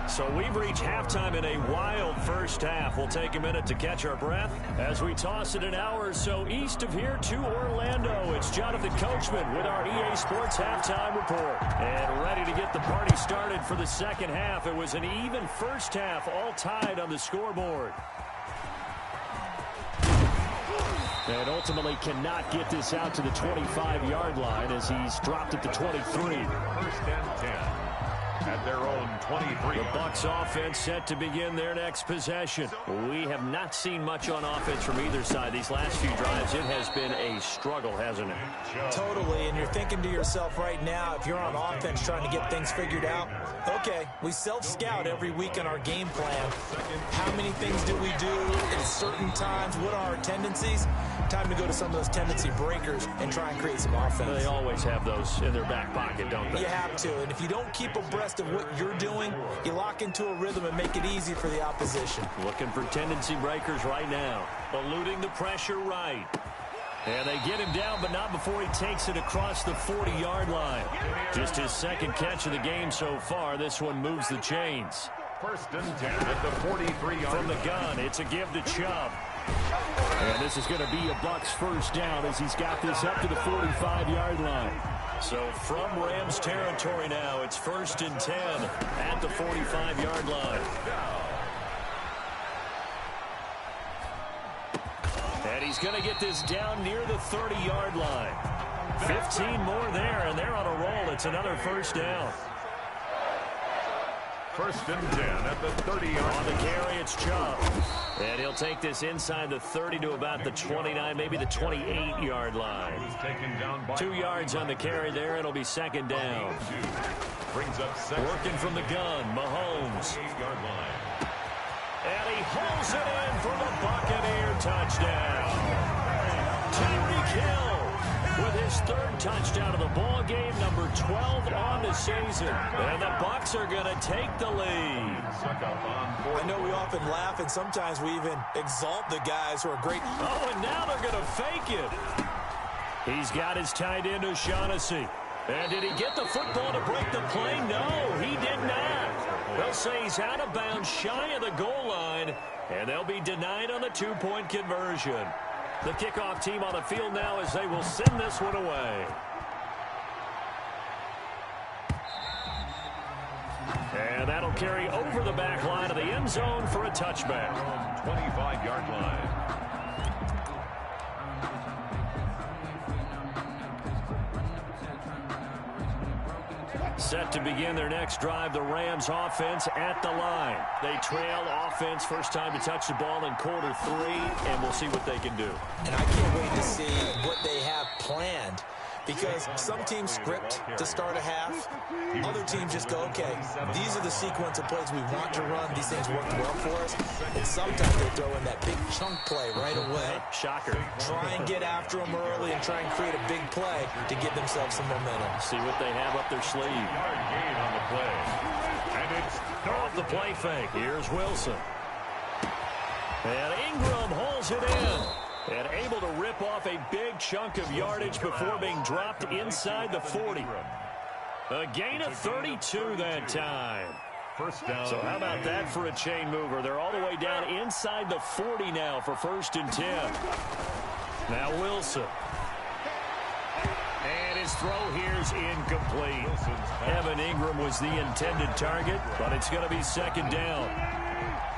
So we've reached halftime in a wild first half. We'll take a minute to catch our breath as we toss it an hour or so east of here to Orlando. It's Jonathan Coachman with our EA Sports Halftime Report. And ready to get the party started for the second half. It was an even first half, all tied on the scoreboard. And ultimately cannot get this out to the 25-yard line as he's dropped at the 23. 1st and 10 at their own 23. The Bucs offense set to begin their next possession. We have not seen much on offense from either side these last few drives. It has been a struggle, hasn't it? Totally, and you're thinking to yourself right now, if you're on offense trying to get things figured out, okay, we self-scout every week in our game plan. How many things do we do at certain times? What are our tendencies? Time to go to some of those tendency breakers and try and create some offense. They always have those in their back pocket, don't they? You have to, and if you don't keep abreast of what you're doing, you lock into a rhythm and make it easy for the opposition. Looking for tendency breakers right now. Eluding the pressure right. And they get him down, but not before he takes it across the 40-yard line. Just his second catch of the game so far. This one moves the chains. 1st and 10 at the 43-yard From the gun, it's a give to Chubb. And this is going to be a Bucs first down as he's got this up to the 45-yard line. So from Rams territory now, it's 1st and 10 at the 45-yard line. And he's going to get this down near the 30-yard line. 15 more there, and they're on a roll. It's another first down. 1st and 10 at the 30-yard. On the carry, it's Chubb. And he'll take this inside the 30 to about the 29, maybe the 28-yard line. 2 yards on the carry there. It'll be 2nd down. Brings up 2nd. Working from the gun, Mahomes. 8-yard line. And he holds it in for the Buccaneer touchdown. Tyreek Hill with his 3rd touchdown of the ball game, number 12 on the season. And the Bucs are going to take the lead. I know we often laugh, and sometimes we even exalt the guys who are great. Oh, and now they're going to fake it. He's got his tight end, O'Shaughnessy. And did he get the football to break the play? No, he did not. They'll say he's out of bounds, shy of the goal line, and they'll be denied on the 2-point conversion. The kickoff team on the field now as they will send this one away. And that'll carry over the back line of the end zone for a touchback. 25-yard line. Set to begin their next drive, the Rams offense at the line. They trail offense, first time to touch the ball in quarter 3, and we'll see what they can do. And I can't wait to see what they have planned, because some teams script to start a half. Other teams just go, okay, these are the sequence of plays we want to run. These things worked well for us. And sometimes they throw in that big chunk play right away. Shocker. Try and get after them early and try and create a big play to give themselves some momentum. See what they have up their sleeve. Yard gain on the play. And it's Off the play fake. Here's Wilson. And Ingram holds it in. And able to rip off a big chunk of yardage before being dropped inside the 40. A gain of 32 that time. First down. So how about that for a chain mover? They're all the way down inside the 40 now for 1st and 10. Now Wilson. And his throw here's incomplete. Evan Ingram was the intended target, but it's going to be 2nd down.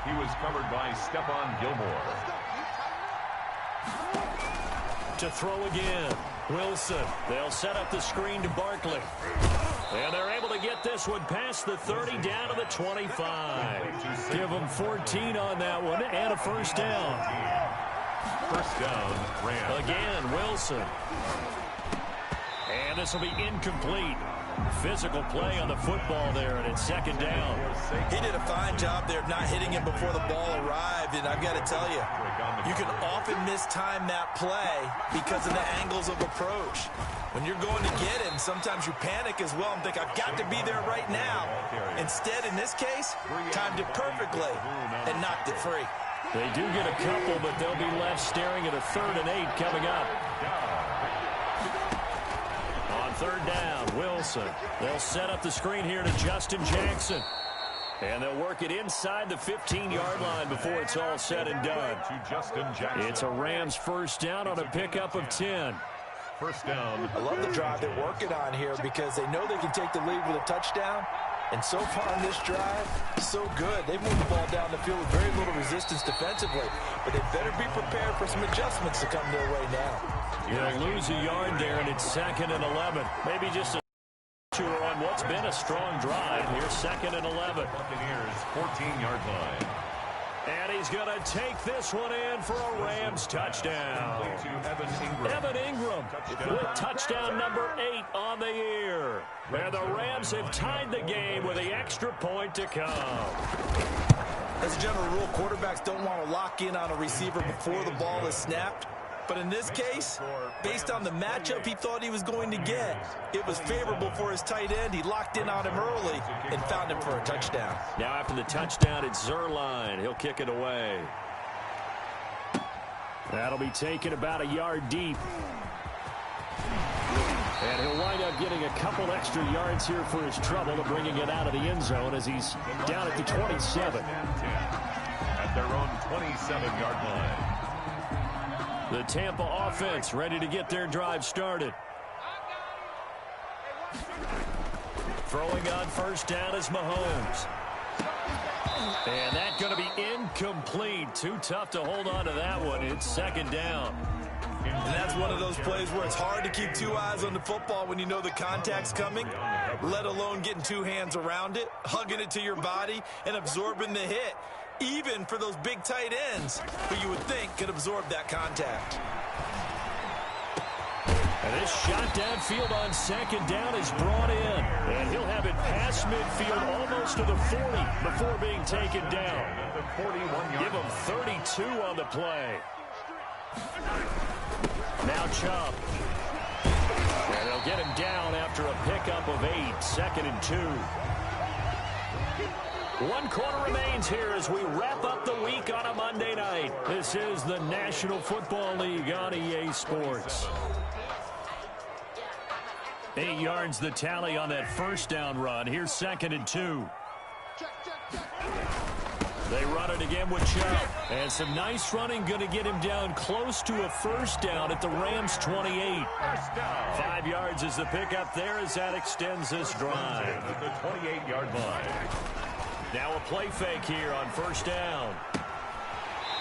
He was covered by Stephon Gilmore. To throw again. Wilson. They'll set up the screen to Barkley. And they're able to get this one past the 30 down to the 25. Give them 14 on that one and a first down. First down, Rams. Again, Wilson. And this will be incomplete. Physical play on the football there, and it's 2nd down. He did a fine job there of not hitting him before the ball arrived, and I've got to tell you, you can often mistime that play because of the angles of approach. When you're going to get him, sometimes you panic as well and think, I've got to be there right now. Instead, in this case, timed it perfectly and knocked it free. They do get a couple, but they'll be left staring at a 3rd and 8 coming up. On 3rd down, Wilson. They'll set up the screen here to Justin Jackson. And they'll work it inside the 15-yard line before it's all said and done. It's a Rams first down on a pickup of 10. First down. I love the drive they're working on here because they know they can take the lead with a touchdown. And so far in this drive, so good. They've moved the ball down the field with very little resistance defensively. But they better be prepared for some adjustments to come their way now. They'll lose a yard there, and it's 2nd and 11. Maybe just a on what's been a strong drive. Here's 2nd and 11. Buccaneers 14-yard line. And he's going to take this one in for a Rams touchdown. Evan Ingram with touchdown number 8 on the year. And the Rams have tied the game with the extra point to come. As a general rule, quarterbacks don't want to lock in on a receiver before the ball is snapped. But in this case, based on the matchup he thought he was going to get, it was favorable for his tight end. He locked in on him early and found him for a touchdown. Now after the touchdown, it's Zuerlein. He'll kick it away. That'll be taken about a yard deep. And he'll wind up getting a couple extra yards here for his trouble to bringing it out of the end zone as he's down at the 27. At their own 27-yard line. The Tampa offense ready to get their drive started. Throwing on first down is Mahomes. And that's going to be incomplete. Too tough to hold on to that one. It's second down. And that's one of those plays where it's hard to keep two eyes on the football when you know the contact's coming, let alone getting two hands around it, hugging it to your body, and absorbing the hit, even for those big tight ends who you would think could absorb that contact. And this shot downfield on second down is brought in. And he'll have it past midfield almost to the 40 before being taken down. Give him 32 on the play. Now Chubb. And they'll get him down after a pickup of 8. 2nd and 2. 1 quarter remains here as we wrap up the week on a Monday night. This is the National Football League on EA Sports. 8 yards the tally on that first down run. Here's 2nd and 2. They run it again with Chubb. And some nice running going to get him down close to a first down at the Rams' 28. 5 yards is the pickup there as that extends this drive. At the 28-yard line. Now a play fake here on first down.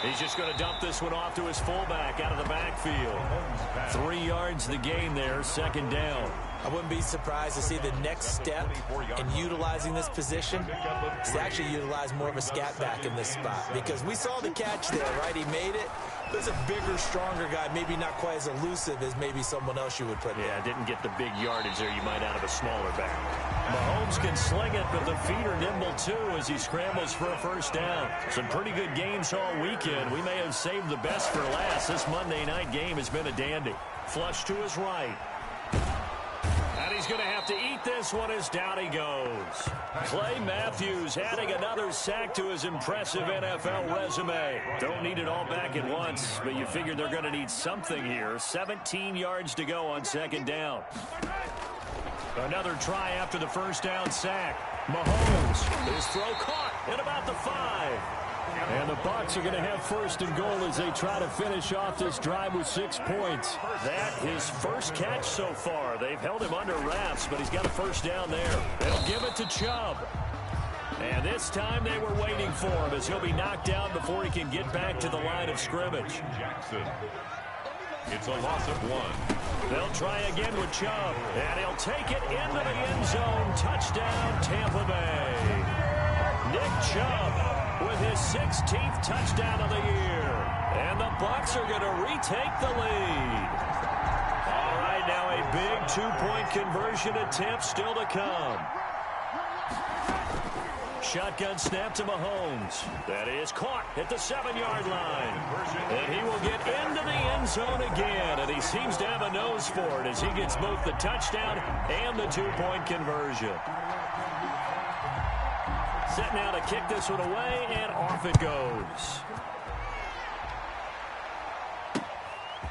He's just going to dump this one off to his fullback out of the backfield. 3 yards the gain there, second down. I wouldn't be surprised to see the next step in utilizing this position is to actually utilize more of a scat back in this spot. Because we saw the catch there, right? He made it. There's a bigger, stronger guy, maybe not quite as elusive as maybe someone else you would put there. Yeah, didn't get the big yardage there you might out of a smaller back. Mahomes can sling it, but the feet are nimble too as he scrambles for a first down. Some pretty good games all weekend. We may have saved the best for last. This Monday night game has been a dandy. Flush to his right. And he's going to have to eat this one as down he goes. Clay Matthews adding another sack to his impressive NFL resume. Don't need it all back at once, but you figure they're going to need something here. 17 yards to go on second down. Another try after the first down sack. Mahomes, his throw caught at about the 5. And the Bucs are going to have first and goal as they try to finish off this drive with 6 points. That his first catch so far. They've held him under wraps, but he's got a first down there. They'll give it to Chubb. And this time they were waiting for him as he'll be knocked down before he can get back to the line of scrimmage. Jackson. It's a loss of 1. They'll try again with Chubb. And he'll take it into the end zone. Touchdown, Tampa Bay. Nick Chubb with his 16th touchdown of the year. And the Bucs are going to retake the lead. All right, now a big 2-point conversion attempt still to come. Shotgun snap to Mahomes. That is caught at the 7-yard line. And he will get into the end zone again. And he seems to have a nose for it as he gets both the touchdown and the 2-point conversion. Set now to kick this one away, and off it goes.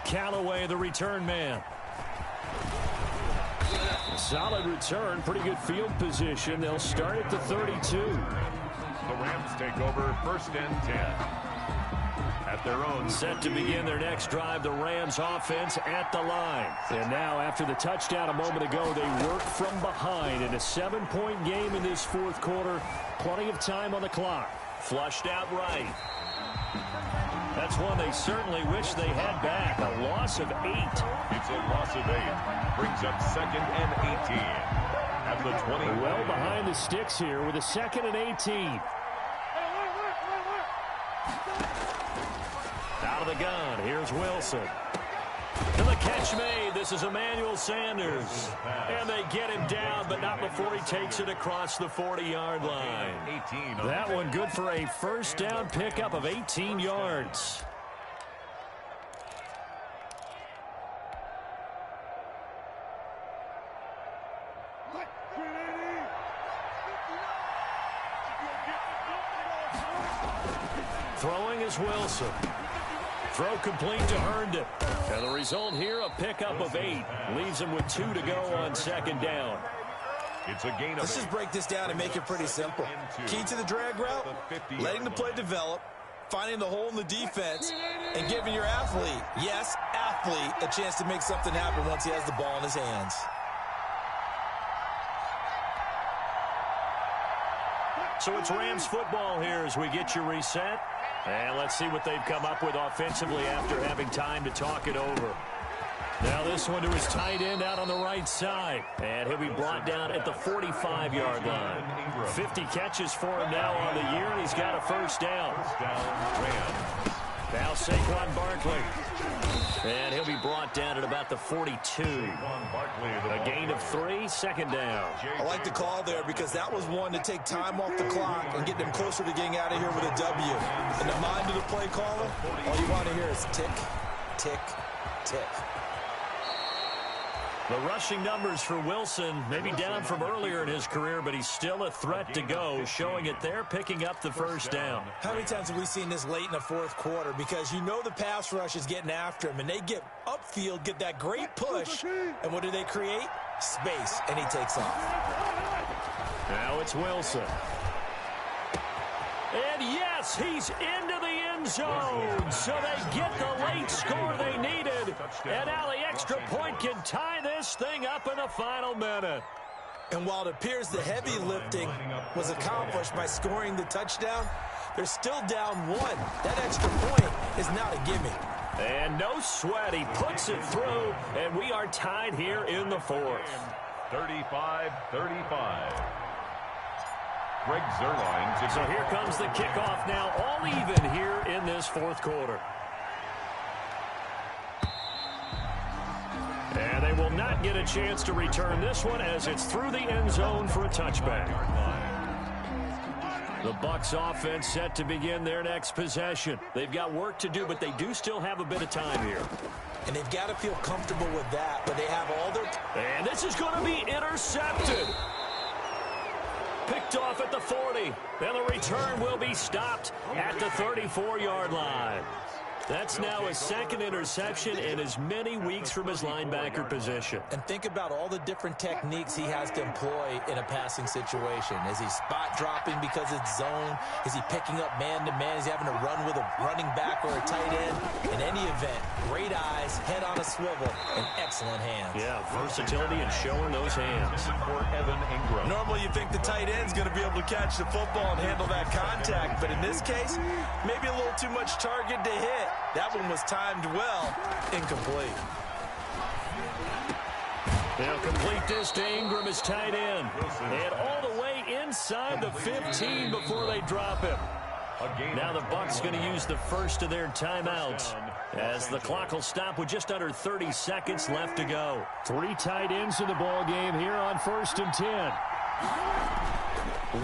Callaway, the return man. Solid return, pretty good field position. They'll start at the 32. The Rams take over first and 10. At their own. Set to begin their next drive, the Rams offense at the line. And now after the touchdown a moment ago, they work from behind in a 7-point game in this fourth quarter. Plenty of time on the clock. Flushed out right. That's one they certainly wish they had back. A loss of 8. It's a loss of 8. Brings up 2nd and 18. At the 20. Well behind the sticks here with a 2nd and 18. Out of the gun, here's Wilson. And the catch made. This is Emmanuel Sanders. And they get him down, but not before he takes it across the 40-yard line. That one good for a first down pickup of 18 yards. Throwing is Wilson. Throw complete to Herndon. And the result here, a pickup of 8. Leaves him with 2 to go on second down. It's a gain of Let's just break this down and make it pretty simple. Key to the drag route, letting the play develop, finding the hole in the defense, and giving your athlete, yes, athlete, a chance to make something happen once he has the ball in his hands. So it's Rams football here as we get you reset. And let's see what they've come up with offensively after having time to talk it over. Now this one to his tight end out on the right side. And he'll be brought down at the 45-yard line. 50 catches for him now on the year, and he's got a first down. Now Saquon Barkley. And he'll be brought down at about the 42. A gain of 3, second down. I like the call there because that was one to take time off the clock and get them closer to getting out of here with a W. In the mind of the play caller, all you want to hear is tick, tick, tick. The rushing numbers for Wilson maybe down from earlier in his career, but he's still a threat to go, showing it there, picking up the first down. How many times have we seen this late in the fourth quarter? Because you know the pass rush is getting after him, and they get upfield, get that great push, and what do they create? Space, and he takes off. Now it's Wilson. And yes, he's into the end zone. So they get the late score they needed. And now the extra point can tie this thing up in the final minute. And while it appears the heavy lifting was accomplished by scoring the touchdown, they're still down 1. That extra point is not a gimme. And no sweat. He puts it through, and we are tied here in the fourth. 35-35. Greg Zuerlein. So here comes the kickoff now, all even here in this fourth quarter. And they will not get a chance to return this one as it's through the end zone for a touchback. The Bucs offense set to begin their next possession. They've got work to do, but they do still have a bit of time here. And they've got to feel comfortable with that, but they have all their... And this is going to be intercepted. Picked off at the 40. Then the return will be stopped at the 34-yard line. That's now his second interception in as many weeks from his linebacker position. And think about all the different techniques he has to employ in a passing situation. Is he spot dropping because it's zone? Is he picking up man-to-man? Is he having to run with a running back or a tight end? In any event, great eyes, head on a swivel, and excellent hands. Yeah, versatility and showing those hands. For Evan Ingram. Normally you think the tight end's going to be able to catch the football and handle that contact, but in this case, maybe a little too much target to hit. That one was timed well, incomplete. They'll complete this to Ingram as tight end. And all the way inside the 15 before they drop him. Now the Bucs going to use the first of their timeouts as the clock will stop with just under 30 seconds left to go. 3 tight ends in the ball game here on 1st and 10.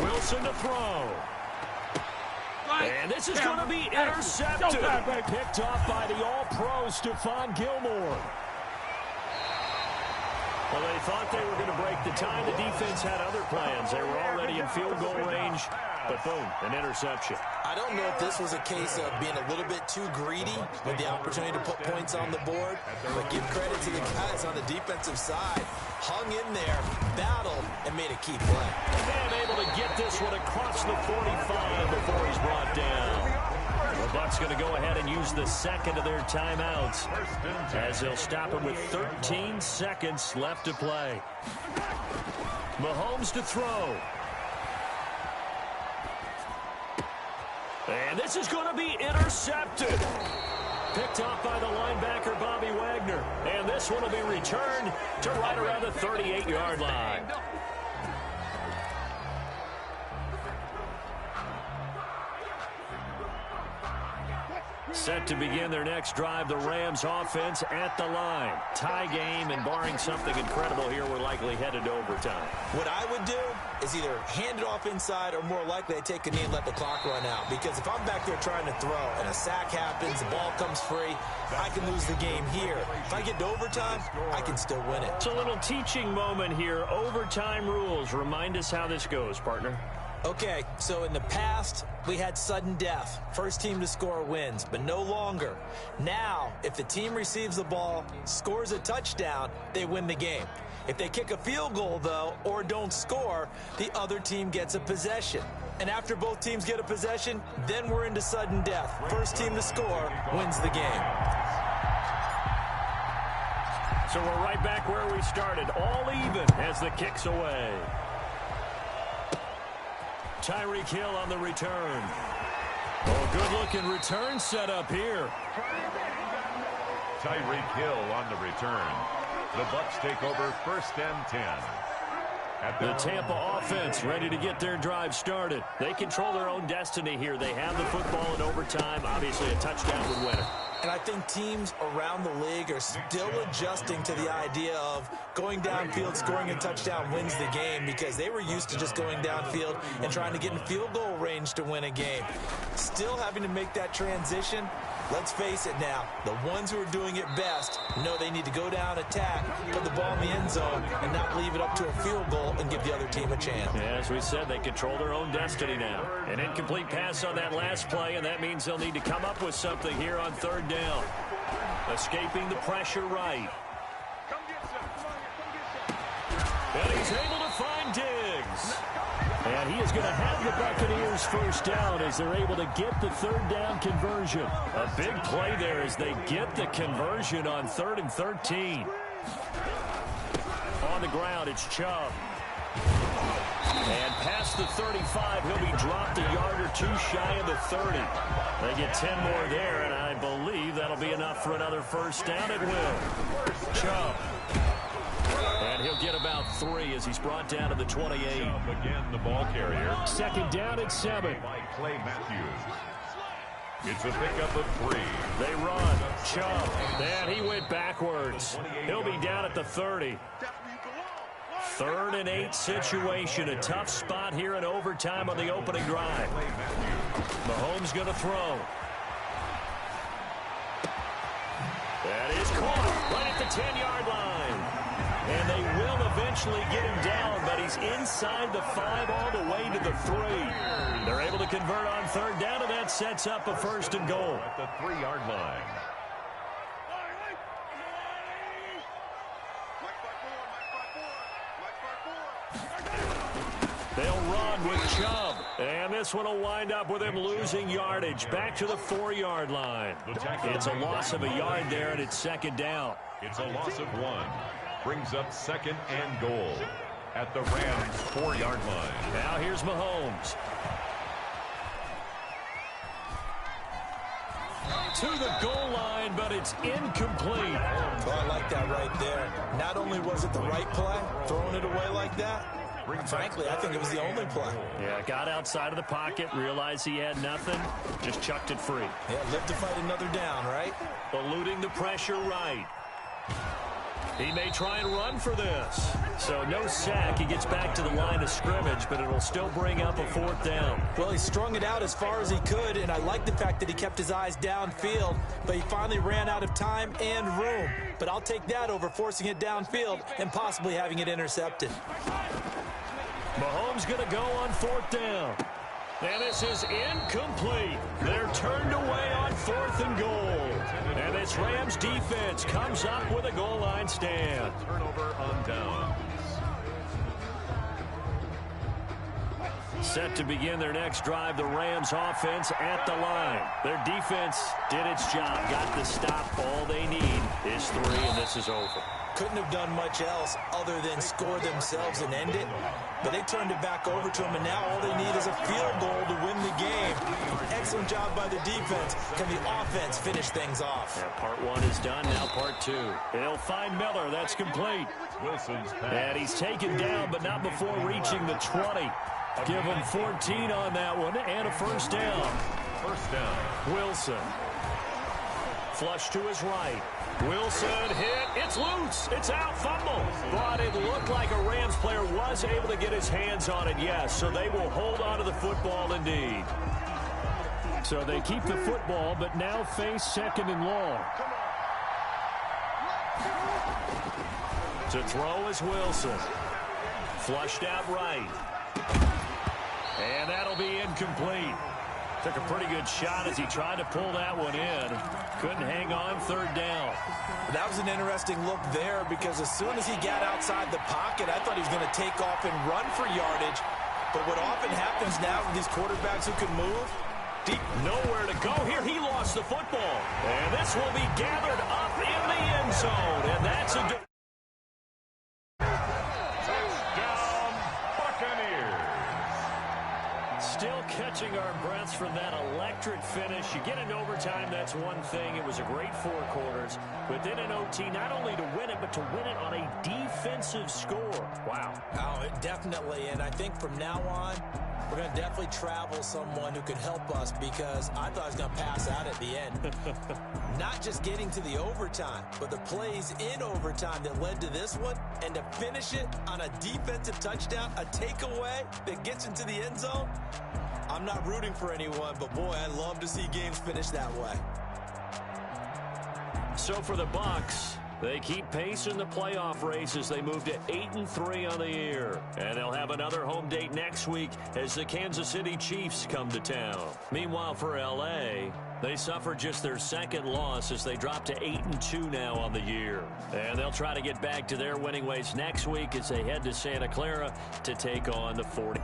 Wilson to throw. And this is going to be intercepted. Picked off by the all-pro Stephon Gilmore. Well, they thought they were going to break the tie. The defense had other plans. They were already in field goal range. But boom, an interception. I don't know if this was a case of being a little bit too greedy with the opportunity to put points on the board, but give credit to the guys on the defensive side. Hung in there, battled, and made a key play. And able to get this one across the 45 before he's brought down. The Bucs going to go ahead and use the second of their timeouts as they'll stop him with 13 seconds left to play. Mahomes to throw. And this is going to be intercepted. Picked off by the linebacker, Bobby Wagner. And this one will be returned to right around the 38-yard line. Set to begin their next drive, the Rams offense at the line. Tie game, and barring something incredible here, we're likely headed to overtime. What I would do is either hand it off inside or more likely I take a knee and let the clock run out. Because if I'm back there trying to throw and a sack happens, the ball comes free, I can lose the game here. If I get to overtime, I can still win it. It's a little teaching moment here. Overtime rules. Remind us how this goes, partner. Okay, so in the past, we had sudden death. First team to score wins, but no longer. Now, if the team receives the ball, scores a touchdown, they win the game. If they kick a field goal, though, or don't score, the other team gets a possession. And after both teams get a possession, then we're into sudden death. First team to score wins the game. So we're right back where we started, all even as the kick's away. Tyreek Hill on the return. Oh, good-looking return set up here. Tyreek Hill on the return. The Bucs take over 1st and 10. The Tampa offense ready to get their drive started. They control their own destiny here. They have the football in overtime. Obviously, a touchdown would win it. And I think teams around the league are still adjusting to the idea of going downfield, scoring a touchdown wins the game, because they were used to just going downfield and trying to get in field goal range to win a game. Still having to make that transition. Let's face it now, the ones who are doing it best know they need to go down, attack, put the ball in the end zone, and not leave it up to a field goal and give the other team a chance. Yeah, as we said, they control their own destiny now. An incomplete pass on that last play, and that means they'll need to come up with something here on 3rd down. Escaping the pressure right. And he's able to find Diggs. And he is going to have the Buccaneers 1st down as they're able to get the 3rd down conversion. A big play there as they get the conversion on 3rd and 13. On the ground, it's Chubb. And past the 35, he'll be dropped a yard or two shy of the 30. They get 10 more there, and I believe that'll be enough for another 1st down. It will. Chubb. And he'll get about 3 as he's brought down to the 28. Again, the ball carrier. 2nd down at 7. By Clay Matthews. It's a pickup of 3. They run. Chubb. And he went backwards. He'll be down at the 30. 3rd and 8 situation. A tough spot here in overtime on the opening drive. Mahomes going to throw. That is caught right at the 10-yard line. And they will eventually get him down, but he's inside the 5 all the way to the 3. They're able to convert on 3rd down, and that sets up a 1st and goal. At the 3-yard line. They'll run with Chubb. And this one will wind up with him losing yardage. Back to the 4-yard line. It's a loss of a yard there, and it's 2nd down. It's a loss of 1. Brings up 2nd and goal at the Rams' 4-yard line. Now here's Mahomes. To the goal line, but it's incomplete. Well, I like that right there. Not only was it the right play, throwing it away like that, frankly, I think it was the only play. Yeah, got outside of the pocket, realized he had nothing, just chucked it free. Yeah, live to fight another down, right? Eluding the pressure right. He may try and run for this. So no sack. He gets back to the line of scrimmage, but it'll still bring up a 4th down. Well, he strung it out as far as he could, and I like the fact that he kept his eyes downfield, but he finally ran out of time and room. But I'll take that over forcing it downfield and possibly having it intercepted. Mahomes going to go on 4th down. And this is incomplete. They're turned away on 4th and goal. And this Rams defense comes up with a goal line stand. Turnover on downs. Set to begin their next drive, the Rams offense at the line. Their defense did its job, got the stop. All they need is 3, and this is over. Couldn't have done much else other than score themselves and end it. But they turned it back over to them, and now all they need is a field goal to win the game. Excellent job by the defense. Can the offense finish things off? Yeah, part 1 is done, now part 2. They'll find Miller. That's complete. Wilson's pass. And he's taken down, but not before reaching the 20. Give him 14 on that one, and a 1st down. 1st down. Wilson. Flush to his right. Wilson hit. It's loose. It's out. Fumble. But it looked like a Rams player was able to get his hands on it, yes. So they will hold on to the football indeed. So they keep the football, but now face 2nd and long. To throw is Wilson. Flushed out right. And that'll be incomplete. Took a pretty good shot as he tried to pull that one in. Couldn't hang on 3rd down. That was an interesting look there because as soon as he got outside the pocket, I thought he was going to take off and run for yardage. But what often happens now with these quarterbacks who can move, deep, nowhere to go here. He lost the football. And this will be gathered up in the end zone. And that's a... Catching our breaths from that electric finish. You get into overtime, that's one thing. It was a great 4 quarters. But then in OT, not only to win it, but to win it on a defensive score. Wow. Oh, definitely. And I think from now on, we're going to definitely travel someone who can help us, because I thought I was going to pass out at the end. Not just getting to the overtime, but the plays in overtime that led to this one, and to finish it on a defensive touchdown, a takeaway that gets into the end zone. I'm not rooting for anyone, but boy, I love to see games finish that way. So for the Bucs, they keep pace in the playoff race as they move to 8-3 on the year. And they'll have another home date next week as the Kansas City Chiefs come to town. Meanwhile, for L.A., they suffered just their second loss as they drop to 8-2 now on the year. And they'll try to get back to their winning ways next week as they head to Santa Clara to take on the 40.